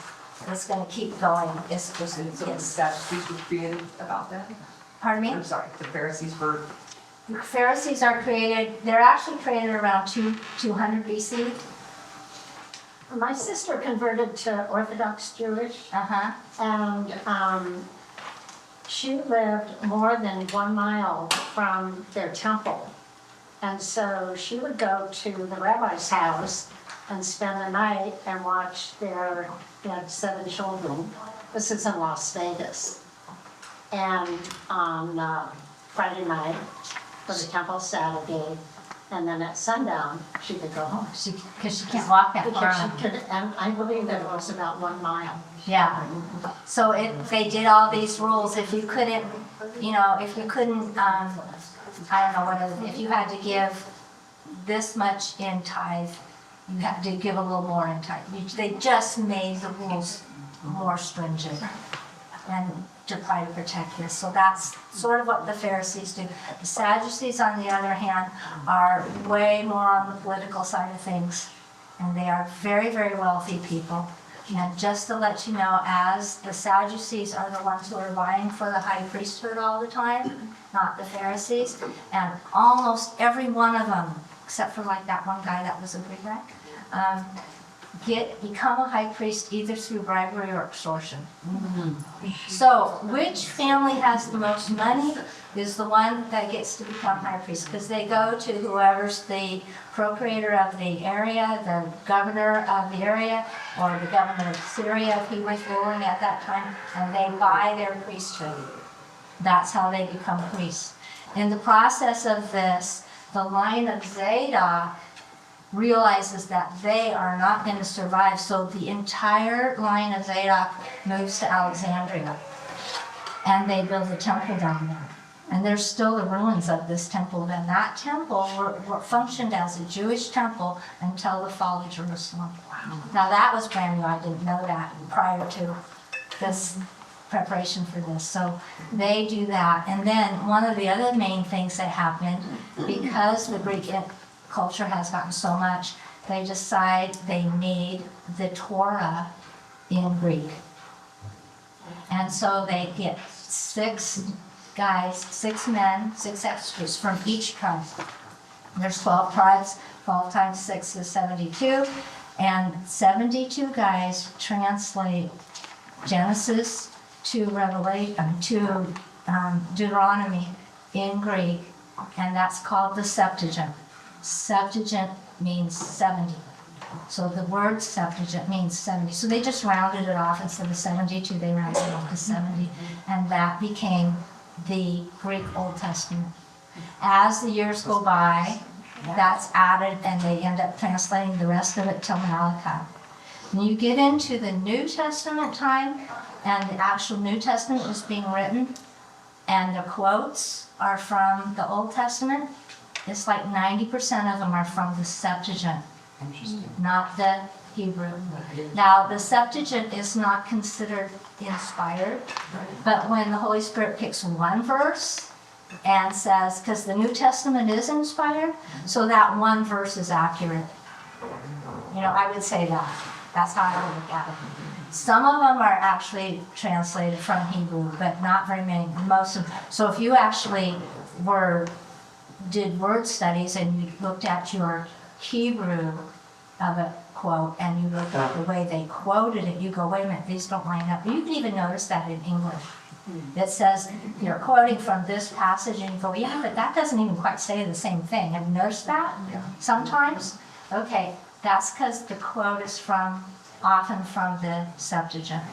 It's going to keep going. It's just, So the Sadducees were created about that? Pardon me? I'm sorry, the Pharisees were... The Pharisees are created, they're actually created around 200 BC. My sister converted to Orthodox Jewish, Uh-huh. and she lived more than 1 mile from their temple. And so she would go to the rabbi's house and spend the night and watch they had 7 children. This is in Las Vegas. And on Friday night, for the temple Saturday, and then at sundown, she could go home. Because she can't walk that far. Because she could, and I believe that it was about 1 mile. Yeah. So they did all these rules. If you couldn't, if you couldn't, I don't know what it is, if you had to give this much in tithe, you had to give a little more in tithe. They just made the rules more stringent and to try to protect this. So that's sort of what the Pharisees do. The Sadducees, on the other hand, are way more on the political side of things. And they are very, very wealthy people. And just to let you know, as the Sadducees are the ones who are vying for the high priesthood all the time, not the Pharisees, and almost every one of them, except for like that one guy that was a big guy, become a high priest either through bribery or extortion. So which family has the most money is the one that gets to become high priest, because they go to whoever's the procurator of the area, the governor of the area, or the governor of Syria if he was ruling at that time, and they buy their priesthood. That's how they become priests. In the process of this, the line of Zadok realizes that they are not going to survive, so the entire line of Zadok moves to Alexandria, and they build a temple down there. And there's still the ruins of this temple. And that temple functioned as a Jewish temple until the fall of Jerusalem. Now that was brand new. I didn't know that prior to this preparation for this. So they do that. And then one of the other main things that happened, because the Greek culture has gotten so much, they decide they need the Torah in Greek. And so they get 6 guys, 6 men, 6 extras from each tribe. There's 12 tribes, 12 times 6 is 72, and 72 guys translate Genesis to Revelation to Deuteronomy in Greek, and that's called the Septuagint. Septuagint means 70. So the word Septuagint means 70. So they just rounded it off instead of 72, they rounded it off to 70, and that became the Greek Old Testament. As the years go by, that's added, and they end up translating the rest of it till Malachi. When you get into the New Testament time, and the actual New Testament is being written, and the quotes are from the Old Testament, it's like 90% of them are from the Septuagint, not the Hebrew. Now, the Septuagint is not considered inspired, but when the Holy Spirit picks one verse and says, because the New Testament is inspired, so that one verse is accurate. You know, I would say that. That's how I would look at it. Some of them are actually translated from Hebrew, but not very many. Most of them. So if you actually did word studies and you looked at your Hebrew of a quote and you looked at the way they quoted it, you go, wait a minute, these don't line up. You can even notice that in English. It says you're quoting from this passage and you go, yeah, but that doesn't even quite say the same thing. Have you noticed that? Sometimes? Okay, that's because the quote is often from the Septuagint.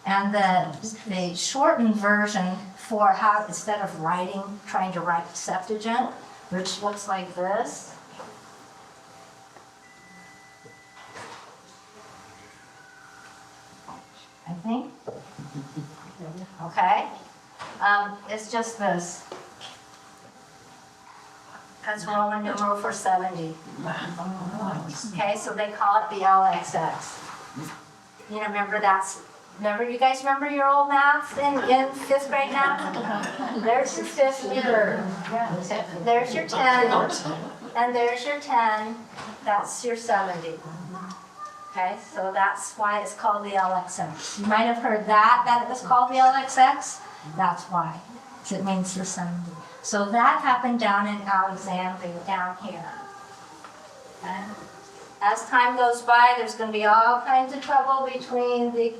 And the shortened version for how, instead of trying to write the Septuagint, which looks like this. I think. Okay. It's just this. That's Roman numeral for 70. Okay, so they call it the LXX. You know, remember you guys remember your old math in 5th grade math? There's your 5th year. There's your 10, and there's your 10. That's your 70. Okay, so that's why it's called the LXX. You might have heard that it was called the LXX. That's why. It means the 70. So that happened down in Alexandria, down here. Okay. As time goes by, there's going to be all kinds of trouble between the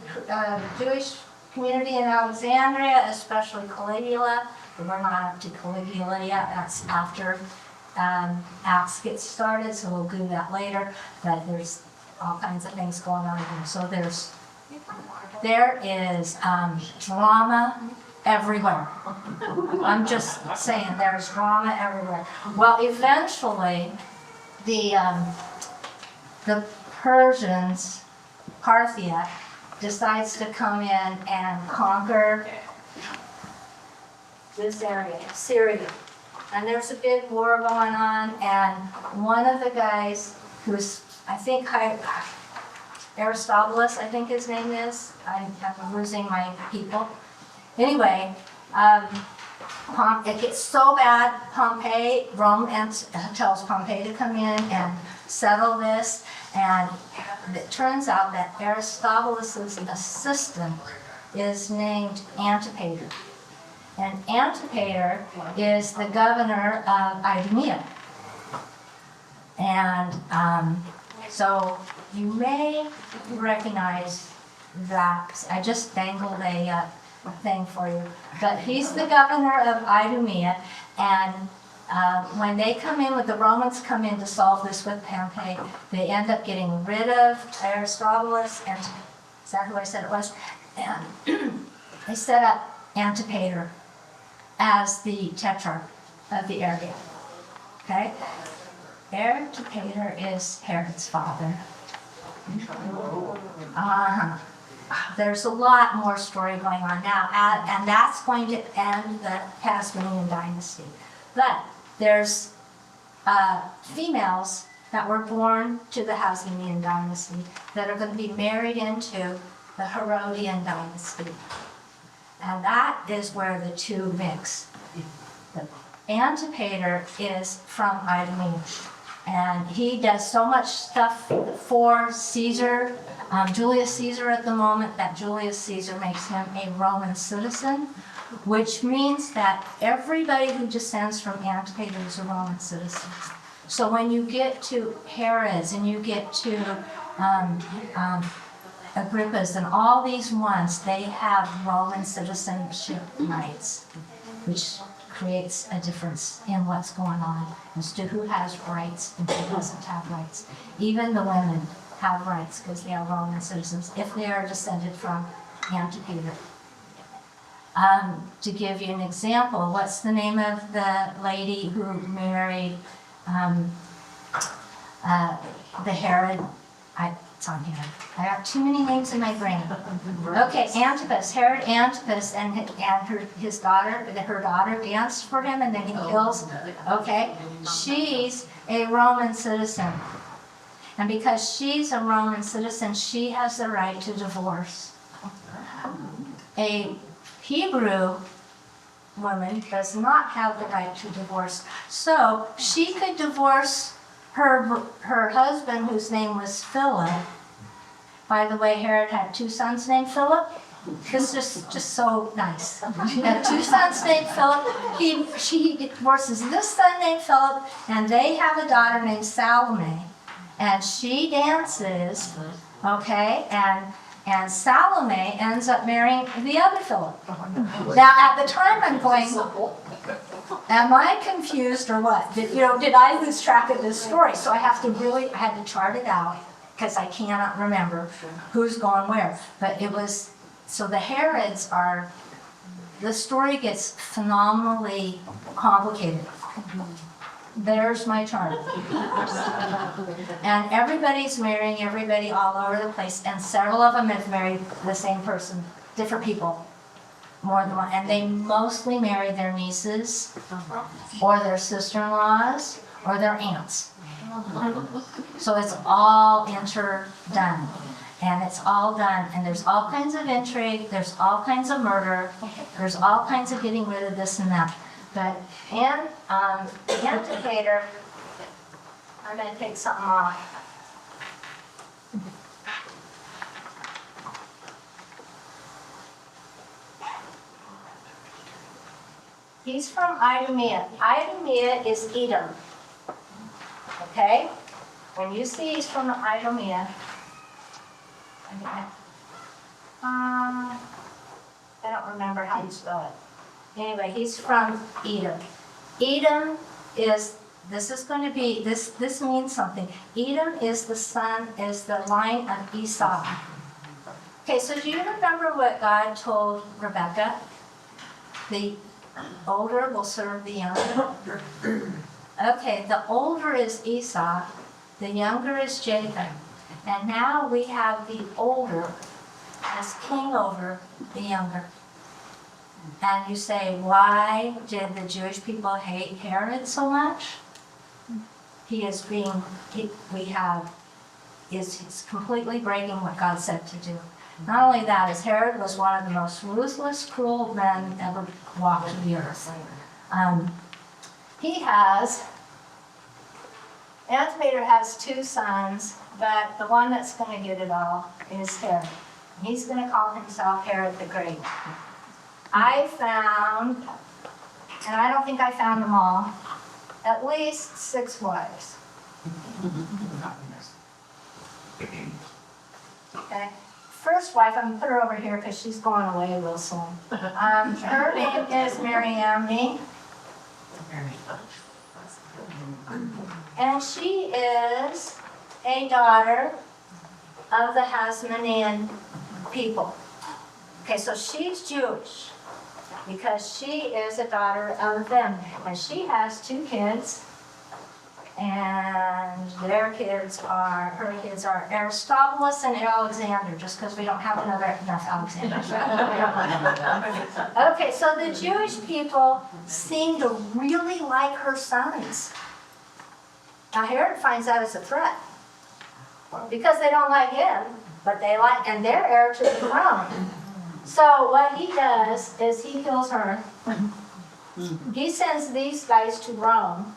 Jewish community in Alexandria, especially Caligula. We're not up to Caligula yet. That's after Acts gets started, so we'll do that later. But there's all kinds of things going on here. So there is drama everywhere. I'm just saying, there's drama everywhere. Well, eventually, the Persians, Parthia, decides to come in and conquer this area, Syria. And there's a big war going on, and one of the guys who's, I think, Aristobulus, I think his name is. I'm losing my people. Anyway, it gets so bad, Rome tells Pompey to come in and settle this, and it turns out that Aristobulus' assistant is named Antipater. And Antipater is the governor of Idumea. And so you may recognize that. I just dangled a thing for you. But he's the governor of Idumea, and when they come in, when the Romans come in to solve this with Pompey, they end up getting rid of Aristobulus, and is that who I said it was? And they set up Antipater as the tetrarch of the area. Okay? Antipater is Herod's father. There's a lot more story going on now, and that's going to end the Hasmonean dynasty. But there's females that were born to the Hasmonean dynasty that are going to be married into the Herodian dynasty. And that is where the two mix. Antipater is from Idumea, and he does so much stuff for Caesar, Julius Caesar at the moment, that Julius Caesar makes him a Roman citizen, which means that everybody who descends from Antipater is a Roman citizen. So when you get to Herods and you get to Agrippa's and all these ones, they have Roman citizenship rights, which creates a difference in what's going on as to who has rights and who doesn't have rights. Even the women have rights because they are Roman citizens if they are descended from Antipater. To give you an example, what's the name of the lady who married the Herod? It's on here. I have too many names in my brain. Okay, Antipas, Herod Antipas, and his daughter, her daughter danced for him, and then he kills. Okay, she's a Roman citizen, and because she's a Roman citizen, she has the right to divorce. A Hebrew woman does not have the right to divorce, so she could divorce her husband, whose name was Philip. By the way, Herod had two sons named Philip. This is just so nice. He had two sons named Philip. She divorces this son named Philip, and they have a daughter named Salome. And she dances, okay, and Salome ends up marrying the other Philip. Now, at the time, I'm going, am I confused or what? Did I lose track of this story? So I had to chart it out because I cannot remember who's going where. But so the Herods the story gets phenomenally complicated. There's my chart. And everybody's marrying everybody all over the place, and several of them have married the same person, different people, more than one. And they mostly marry their nieces, or their sister-in-laws, or their aunts. So it's all interdone. And it's all done, and there's all kinds of intrigue, there's all kinds of murder, there's all kinds of getting rid of this and that. But Antipater, I'm going to take something off. He's from Idumea. Idumea is Edom. Okay? When you see he's from Idumea, I don't remember how you spell it. Anyway, he's from Edom. Edom is, this means something. Edom is the line of Esau. Okay, so do you remember what God told Rebekah? The older will serve the younger. Okay, the older is Esau, the younger is Jacob. And now we have the older as king over the younger. And you say, why did the Jewish people hate Herod so much? He's completely breaking what God said to do. Not only that, as Herod was one of the most ruthless, cruel men ever walked the earth. Antipater has two sons, but the one that's going to get it all is Herod. He's going to call himself Herod the Great. I found, and I don't think I found them all, at least 6 wives. Okay. First wife, I'm going to put her over here because she's going away real soon. Her name is Mariamne. And she is a daughter of the Hasmonean people. Okay, so she's Jewish because she is a daughter of them. And she has 2 kids. And her kids are Aristobulus and Alexander, just because we don't have enough Alexanders. Okay, so the Jewish people seem to really like her sons. Now Herod finds that as a threat, because they don't like him, but they like, and they're heir to the throne. So what he does is he kills her. He sends these guys to Rome,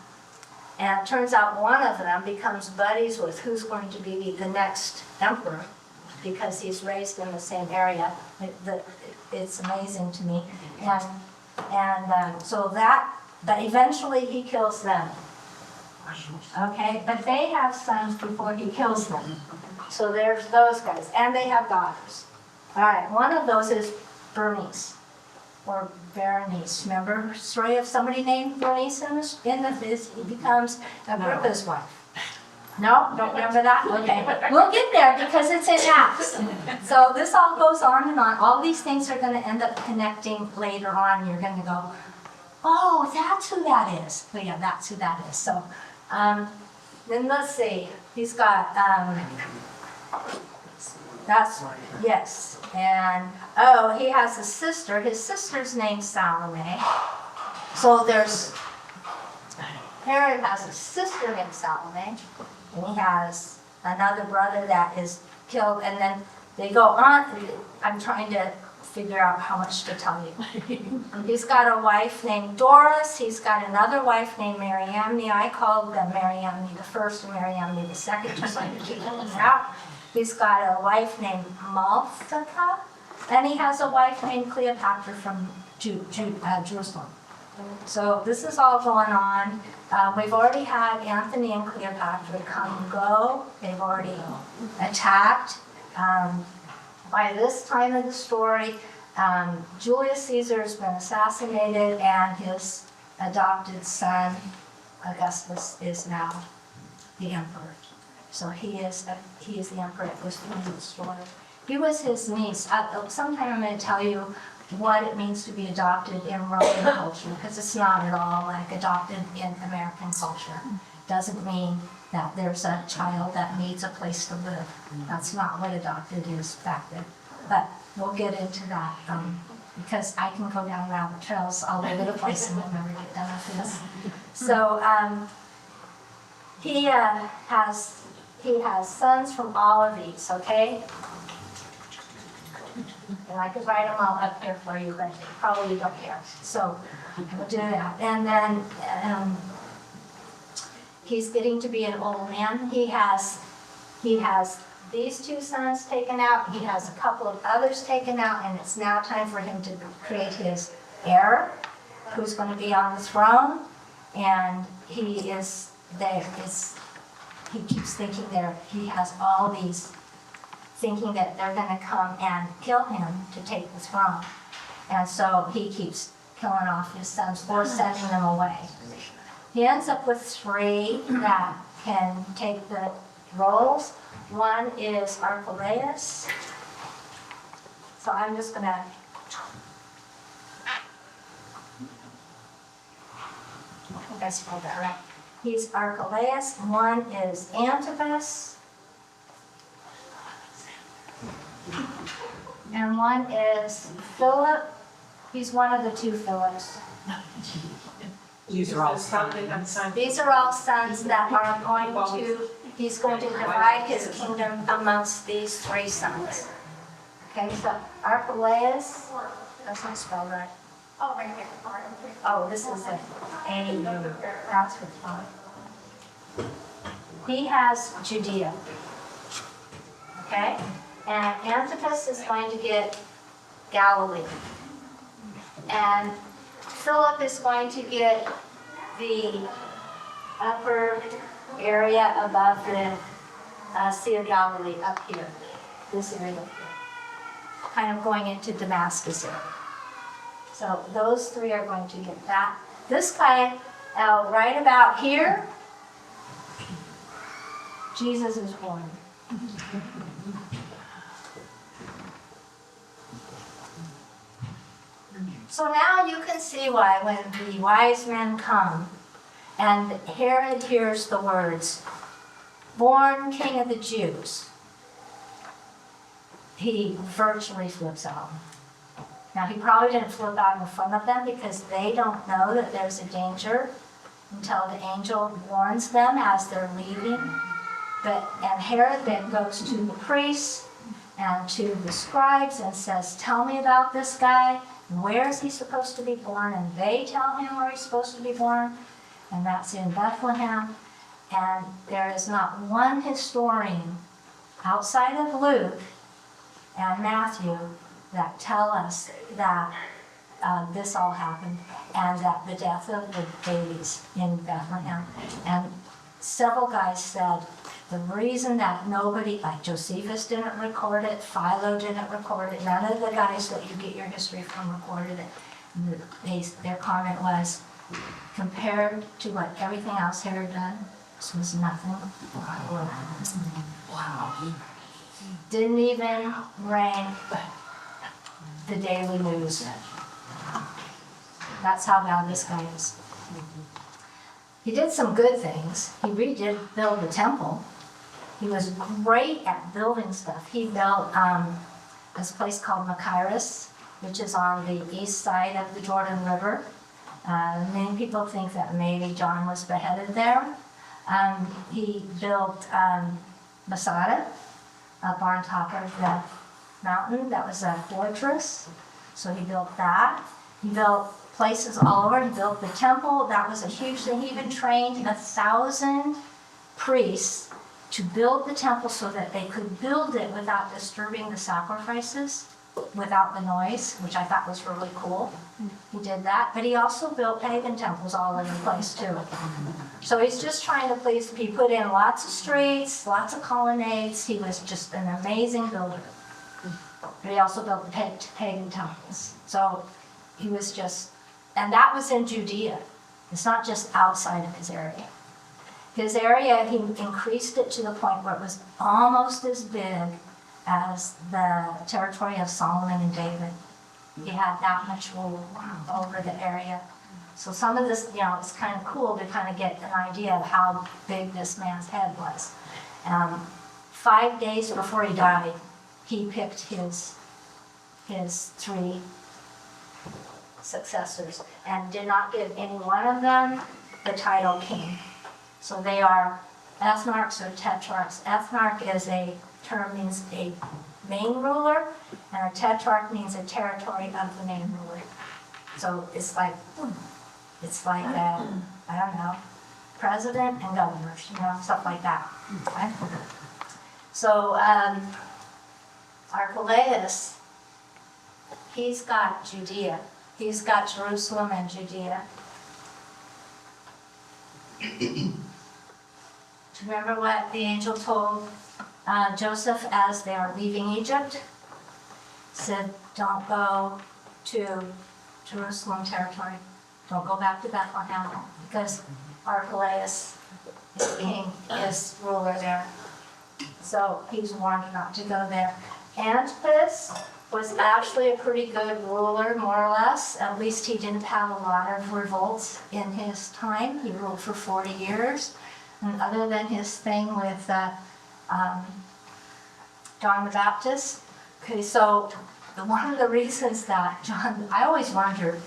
and it turns out one of them becomes buddies with who's going to be the next emperor, because he's raised in the same area. It's amazing to me. But eventually he kills them. Okay, but they have sons before he kills them. So there's those guys, and they have daughters. All right, one of those is Bernice, or Berenice. Remember the story of somebody named Bernice he becomes Agrippa's wife. No, don't remember that? Okay, we'll get there because it's in Acts. So this all goes on and on. All these things are going to end up connecting later on. You're going to go, oh, that's who that is. Well, yeah, that's who that is. So then let's see. He's got, yes. And, oh, he has a sister. His sister's named Salome. So Herod has a sister named Salome. And he has another brother that is killed. And then they go on. I'm trying to figure out how much to tell you. He's got a wife named Doris. He's got another wife named Mariamne. I called them Mariamne the first and Mariamne the second, just like to keep them out. He's got a wife named Malthaka, and he has a wife named Cleopatra from Jerusalem. So this is all going on. We've already had Anthony and Cleopatra come and go. They've already attacked. By this time of the story, Julius Caesar has been assassinated, and his adopted son, Augustus, is now the emperor. So he is the emperor at this point in the story. He was his niece. Sometime I'm going to tell you what it means to be adopted in Roman culture, because it's not at all like adopted in American culture. Doesn't mean that there's a child that needs a place to live. That's not what adopted is back then. But we'll get into that because I can go down rabbit trails all over the place and we'll never get done with this. So he has sons from all of these, okay? And I could write them all up here for you, but you probably don't care. So we'll do that. And then he's getting to be an old man. He has these two sons taken out. He has a couple of others taken out, and it's now time for him to create his heir, who's going to be on the throne. And he keeps thinking he has all these, thinking that they're going to come and kill him to take the throne. And so he keeps killing off his sons or sending them away. He ends up with 3 that can take the roles. One is Archelaus. So I'm just going to... I think I spelled that right. He's Archelaus. One is Antipas. And one is Philip. He's one of the 2 Philips. These are all These are all sons that are going to, he's going to divide his kingdom amongst these 3 sons. Okay, so Archelaus, that's not spelled right. Oh, right here. Oh, this is a that's what's fine. He has Judea. Okay? And Antipas is going to get Galilee. And Philip is going to get the upper area above the Sea of Galilee up here. This area up here. Kind of going into Damascus area. So those 3 are going to get that. This guy, right about here, Jesus is born. So now you can see why when the wise men come And Herod hears the words, born king of the Jews. He virtually flips out. Now, he probably didn't flip out in front of them because they don't know that there's a danger until the angel warns them as they're leaving. And Herod then goes to the priests and to the scribes and says, tell me about this guy. Where is he supposed to be born? And they tell him where he's supposed to be born. And that's in Bethlehem. And there is not one historian outside of Luke and Matthew that tell us that this all happened and that the death of the babies in Bethlehem. And several guys said the reason that nobody, like Josephus didn't record it, Philo didn't record it, none of the guys that you get your history from recorded it. Their comment was, compared to what everything else Herod done, this was nothing. Wow. Didn't even rank the Daily News. That's how bad this guy is. He did some good things. He built the temple. He was great at building stuff. He built this place called Machaerus, which is on the east side of the Jordan River. Many people think that maybe John was beheaded there. He built Masada up on top of the mountain. That was a fortress. So he built that. He built places all over. He built the temple. That was a huge thing. He even trained 1,000 priests to build the temple so that they could build it without disturbing the sacrifices, without the noise, which I thought was really cool. He did that. But he also built pagan temples all over the place too. So he's just trying to please people. He put in lots of streets, lots of colonnades. He was just an amazing builder. But he also built the pagan temples. So he was just, and that was in Judea. It's not just outside of his area. His area, he increased it to the point where it was almost as big as the territory of Solomon and David. He had that much rule over the area. So some of this, it's kind of cool to kind of get an idea of how big this man's head was. 5 days before he died, he picked his 3 successors and did not give any one of them the title king. So they are ethnarchs or tetrarchs. Ethnarch is a term, means a main ruler, and a tetrarch means a territory of the main ruler. So it's like I don't know, president and governors, stuff like that. Okay? So Archelaus, he's got Judea. He's got Jerusalem and Judea. Do you remember what the angel told Joseph as they are leaving Egypt? Said, don't go to Jerusalem territory. Don't go back to Bethlehem because Archelaus is king, is ruler there. So he's warned not to go there. Antipas was actually a pretty good ruler, more or less. At least he didn't have a lot of revolts in his time. He ruled for 40 years. And other than his thing with John the Baptist. Okay, so one of the reasons that I always wondered,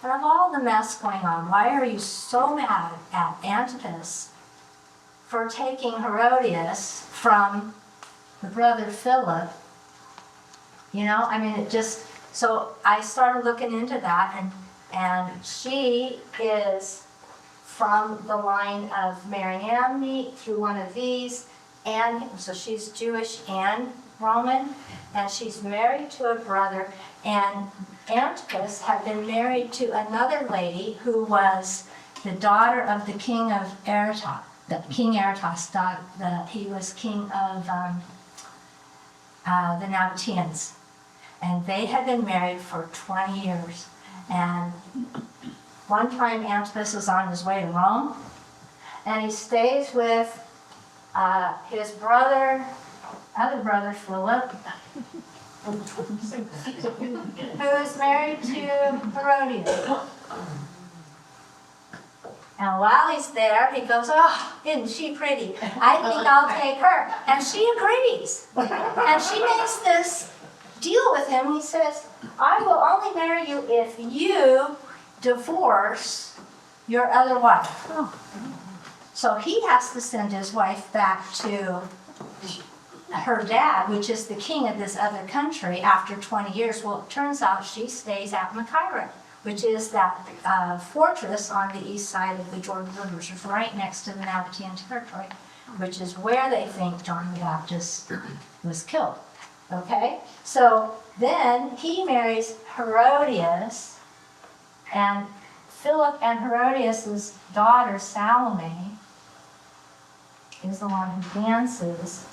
out of all the mess going on, why are you so mad at Antipas for taking Herodias from the brother Philip? So I started looking into that, and she is from the line of Mariamne through one of these, and so she's Jewish and Roman, and she's married to a brother, and Antipas had been married to another lady who was the daughter of the king of Aretas. King Aretas, he was king of the Nabateans. And they had been married for 20 years. And one time Antipas is on his way to Rome, and he stays with his other brother Philip, who is married to Herodias. while he's there, he goes, oh, isn't she pretty? I think I'll take her. And she agrees. And she makes this deal with him. He says, I will only marry you if you divorce your other wife. So he has to send his wife back to her dad, which is the king of this other country, after 20 years. Well, it turns out she stays at Macaira, which is that fortress on the east side of the Jordan River, which is right next to the Nabatean territory, which is where they think John the Baptist was killed. Okay? So then he marries Herodias, and Philip and Herodias' daughter Salome is the one who dances.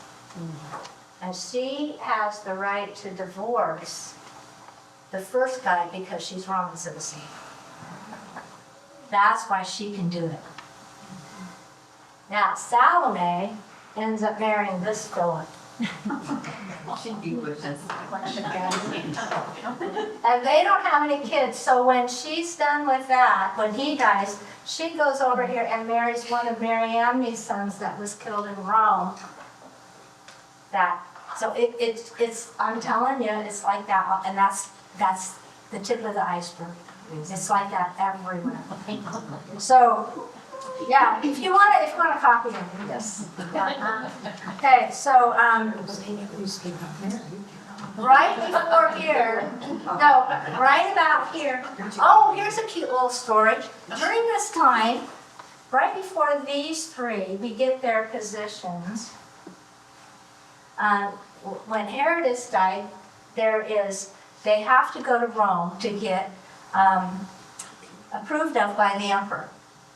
And she has the right to divorce the first guy because she's Roman citizen. That's why she can do it. Now, Salome ends up marrying this Philip. And they don't have any kids, so when she's done with that, when he dies, she goes over here and marries one of Mariamne's sons that was killed in Rome. So it's, I'm telling you, it's like that, and that's the tip of the iceberg. It's like that everywhere. So, yeah, if you want a copy of it, yes. Yeah. Okay, so, right before here, no, right about here, oh, here's a cute little story. During this time, right before these three, we get their positions. When Herodes died, they have to go to Rome to get approved of by the emperor.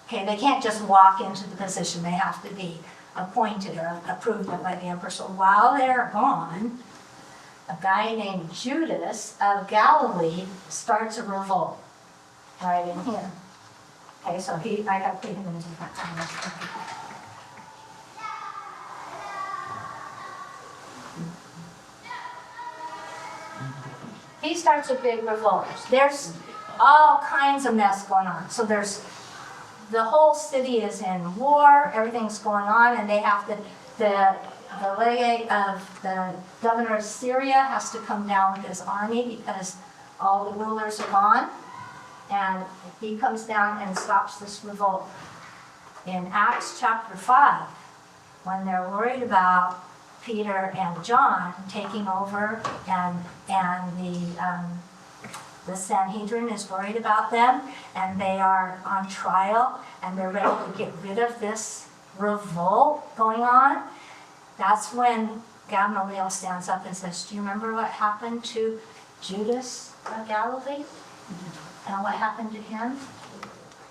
Okay, they can't just walk into the position, they have to be appointed or approved of by the emperor. So while they're gone, a guy named Judas of Galilee starts a revolt right in here. Okay, so I got to put him in a different time. He starts a big revolt. There's all kinds of mess going on. So the whole city is in war, everything's going on, and they have to, the legate of the governor of Syria has to come down with his army because all the rulers are gone. And he comes down and stops this revolt. In Acts chapter 5, when they're worried about Peter and John taking over, and the Sanhedrin is worried about them, and they are on trial, and they're ready to get rid of this revolt going on. That's when Gamaliel stands up and says, do you remember what happened to Judas of Galilee? And what happened to him?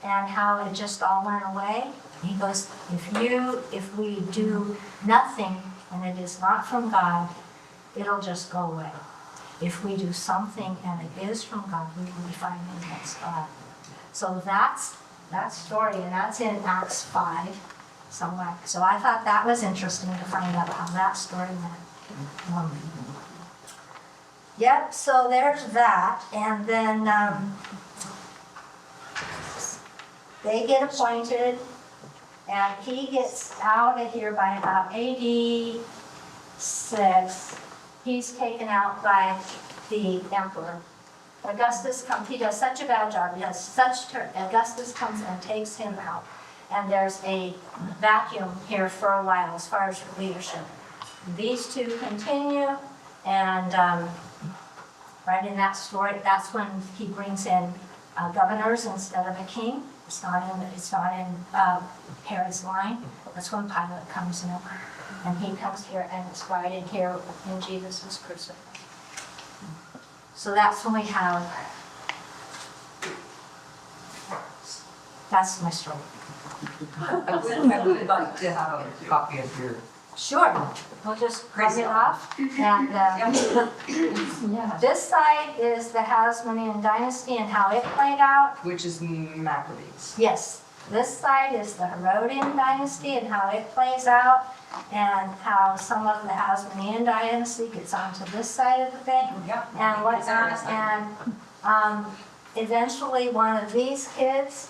And how it just all went away? He goes, if we do nothing and it is not from God, it'll just go away. If we do something and it is from God, we will be fighting against God. So that's that story, and that's in Acts 5 somewhere. So I thought that was interesting to find out how that story went. Yep, so there's that. And then they get appointed, and he gets out of here by about AD 6. He's taken out by the emperor. Augustus comes, he does such a bad job, Augustus comes and takes him out. And there's a vacuum here for a while as far as leadership. These two continue, and right in that story, that's when he brings in governors instead of a king. It's not in Herod's line. That's when Pilate comes in. And he comes here, and it's right in here when Jesus was crucified. So that's when we have, that's my story. I would like to have a copy of your. Sure, we'll just print it off. And this side is the Hasmonean dynasty and how it played out. Which is Maccabees. Yes, this side is the Herodian dynasty and how it plays out, and how some of the Hasmonean dynasty gets onto this side of the thing, and whatnot. And eventually one of these kids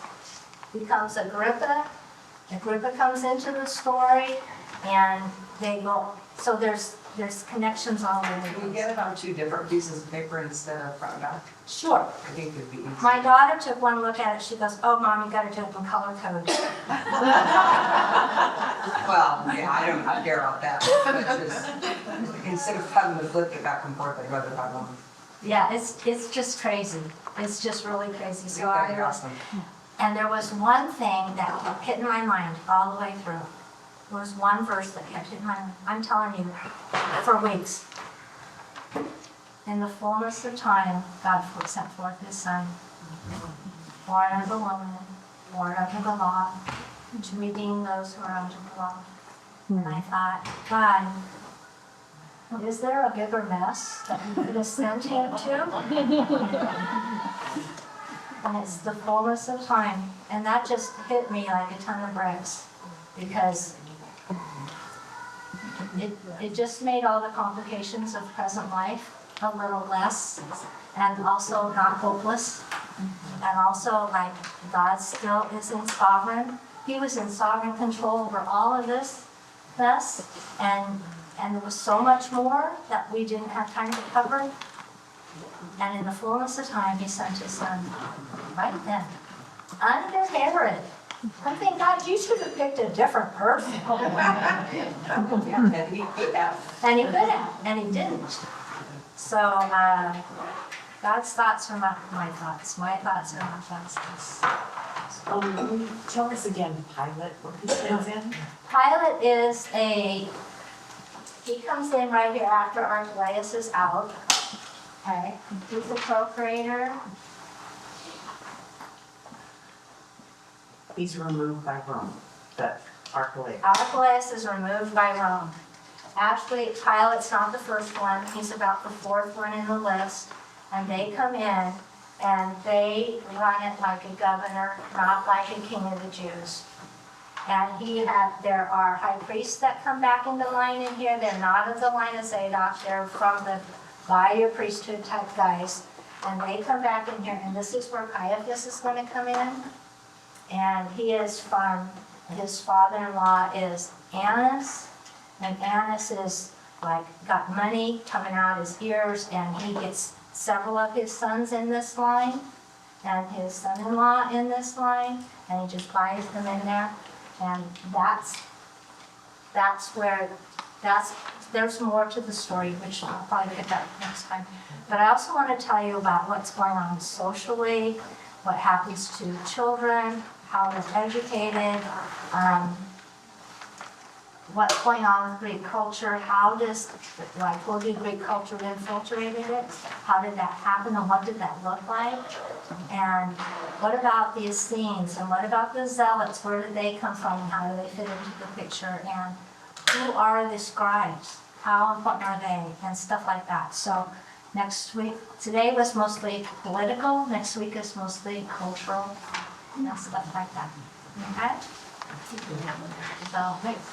becomes Agrippa. Agrippa comes into the story, and they go, so there's connections all over. Can we get it on 2 different pieces of paper instead of front and back? Sure. I think it'd be easier. My daughter took one look at it, she goes, oh, Mom, you gotta do it in color code. Well, yeah, I care about that. But just, instead of having to flip it back and forth, I'd rather have one. Yeah, it's just crazy. It's just really crazy. So That'd be I awesome. and there was one thing that kept hitting my mind all the way through. There was one verse that kept hitting my mind. I'm telling you, for weeks. In the fullness of time, God sent forth his son, born of a woman, born under the law, to redeem those who are under the law. And I thought, God, is there a bigger mess that you could have sent him to? And it's the fullness of time. And that just hit me like a ton of bricks, because it just made all the complications of present life a little less, and also not hopeless. And also, like, God still is in sovereign. He was in sovereign control over all of this mess, and there was so much more that we didn't have time to cover. And in the fullness of time, he sent his son right then, under Herod. I'm thinking, God, you should have picked a different person. Yeah, and he could have. And he could have, and he didn't. So, God's thoughts are not my thoughts. My thoughts are not God's thoughts. Will you tell us again, Pilate, what he stands in? Pilate is he comes in right here after Archelaus is out. Okay, he's the procurator. He's removed by Rome, the Archelaus. Archelaus is removed by Rome. Actually, Pilate's not the first one. He's about the 4th one in the list. And they come in and they run it like a governor, not like a king of the Jews. And there are high priests that come back into line in here. They're not of the line of Zadok. They're from the by priesthood type guys. And they come back in here, and this is where Caiaphas is going to come in. And he is from, his father-in-law is Annas. And Annas is like got money coming out his ears, and he gets several of his sons in this line, and his son-in-law in this line, and he just buys them in there. And there's more to the story, which I'll probably pick up next time. But I also want to tell you about what's going on socially, what happens to children, how they're educated, what's going on with Greek culture, how did Greek culture infiltrated it? How did that happen, and what did that look like? And what about the Essenes, and what about the Zealots? Where did they come from, and how do they fit into the picture? And who are the scribes? How important are they? And stuff like that. So next week, today was mostly political, next week is mostly cultural, and stuff like that. Okay? So, thanks.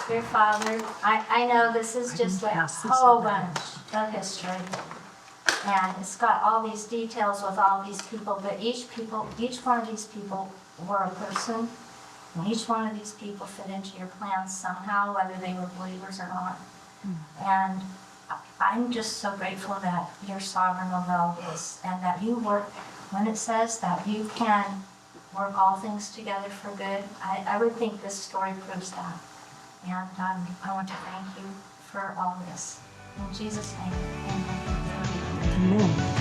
Dear Father, I know this is just a whole bunch of history. And it's got all these details with all these people, but each one of these people were a person. And each one of these people fit into your plans somehow, whether they were believers or not. And I'm just so grateful that you're sovereign over this, and that you work, when it says that you can work all things together for good, I would think this story proves that. And I want to thank you for all this. In Jesus' name, amen. Amen.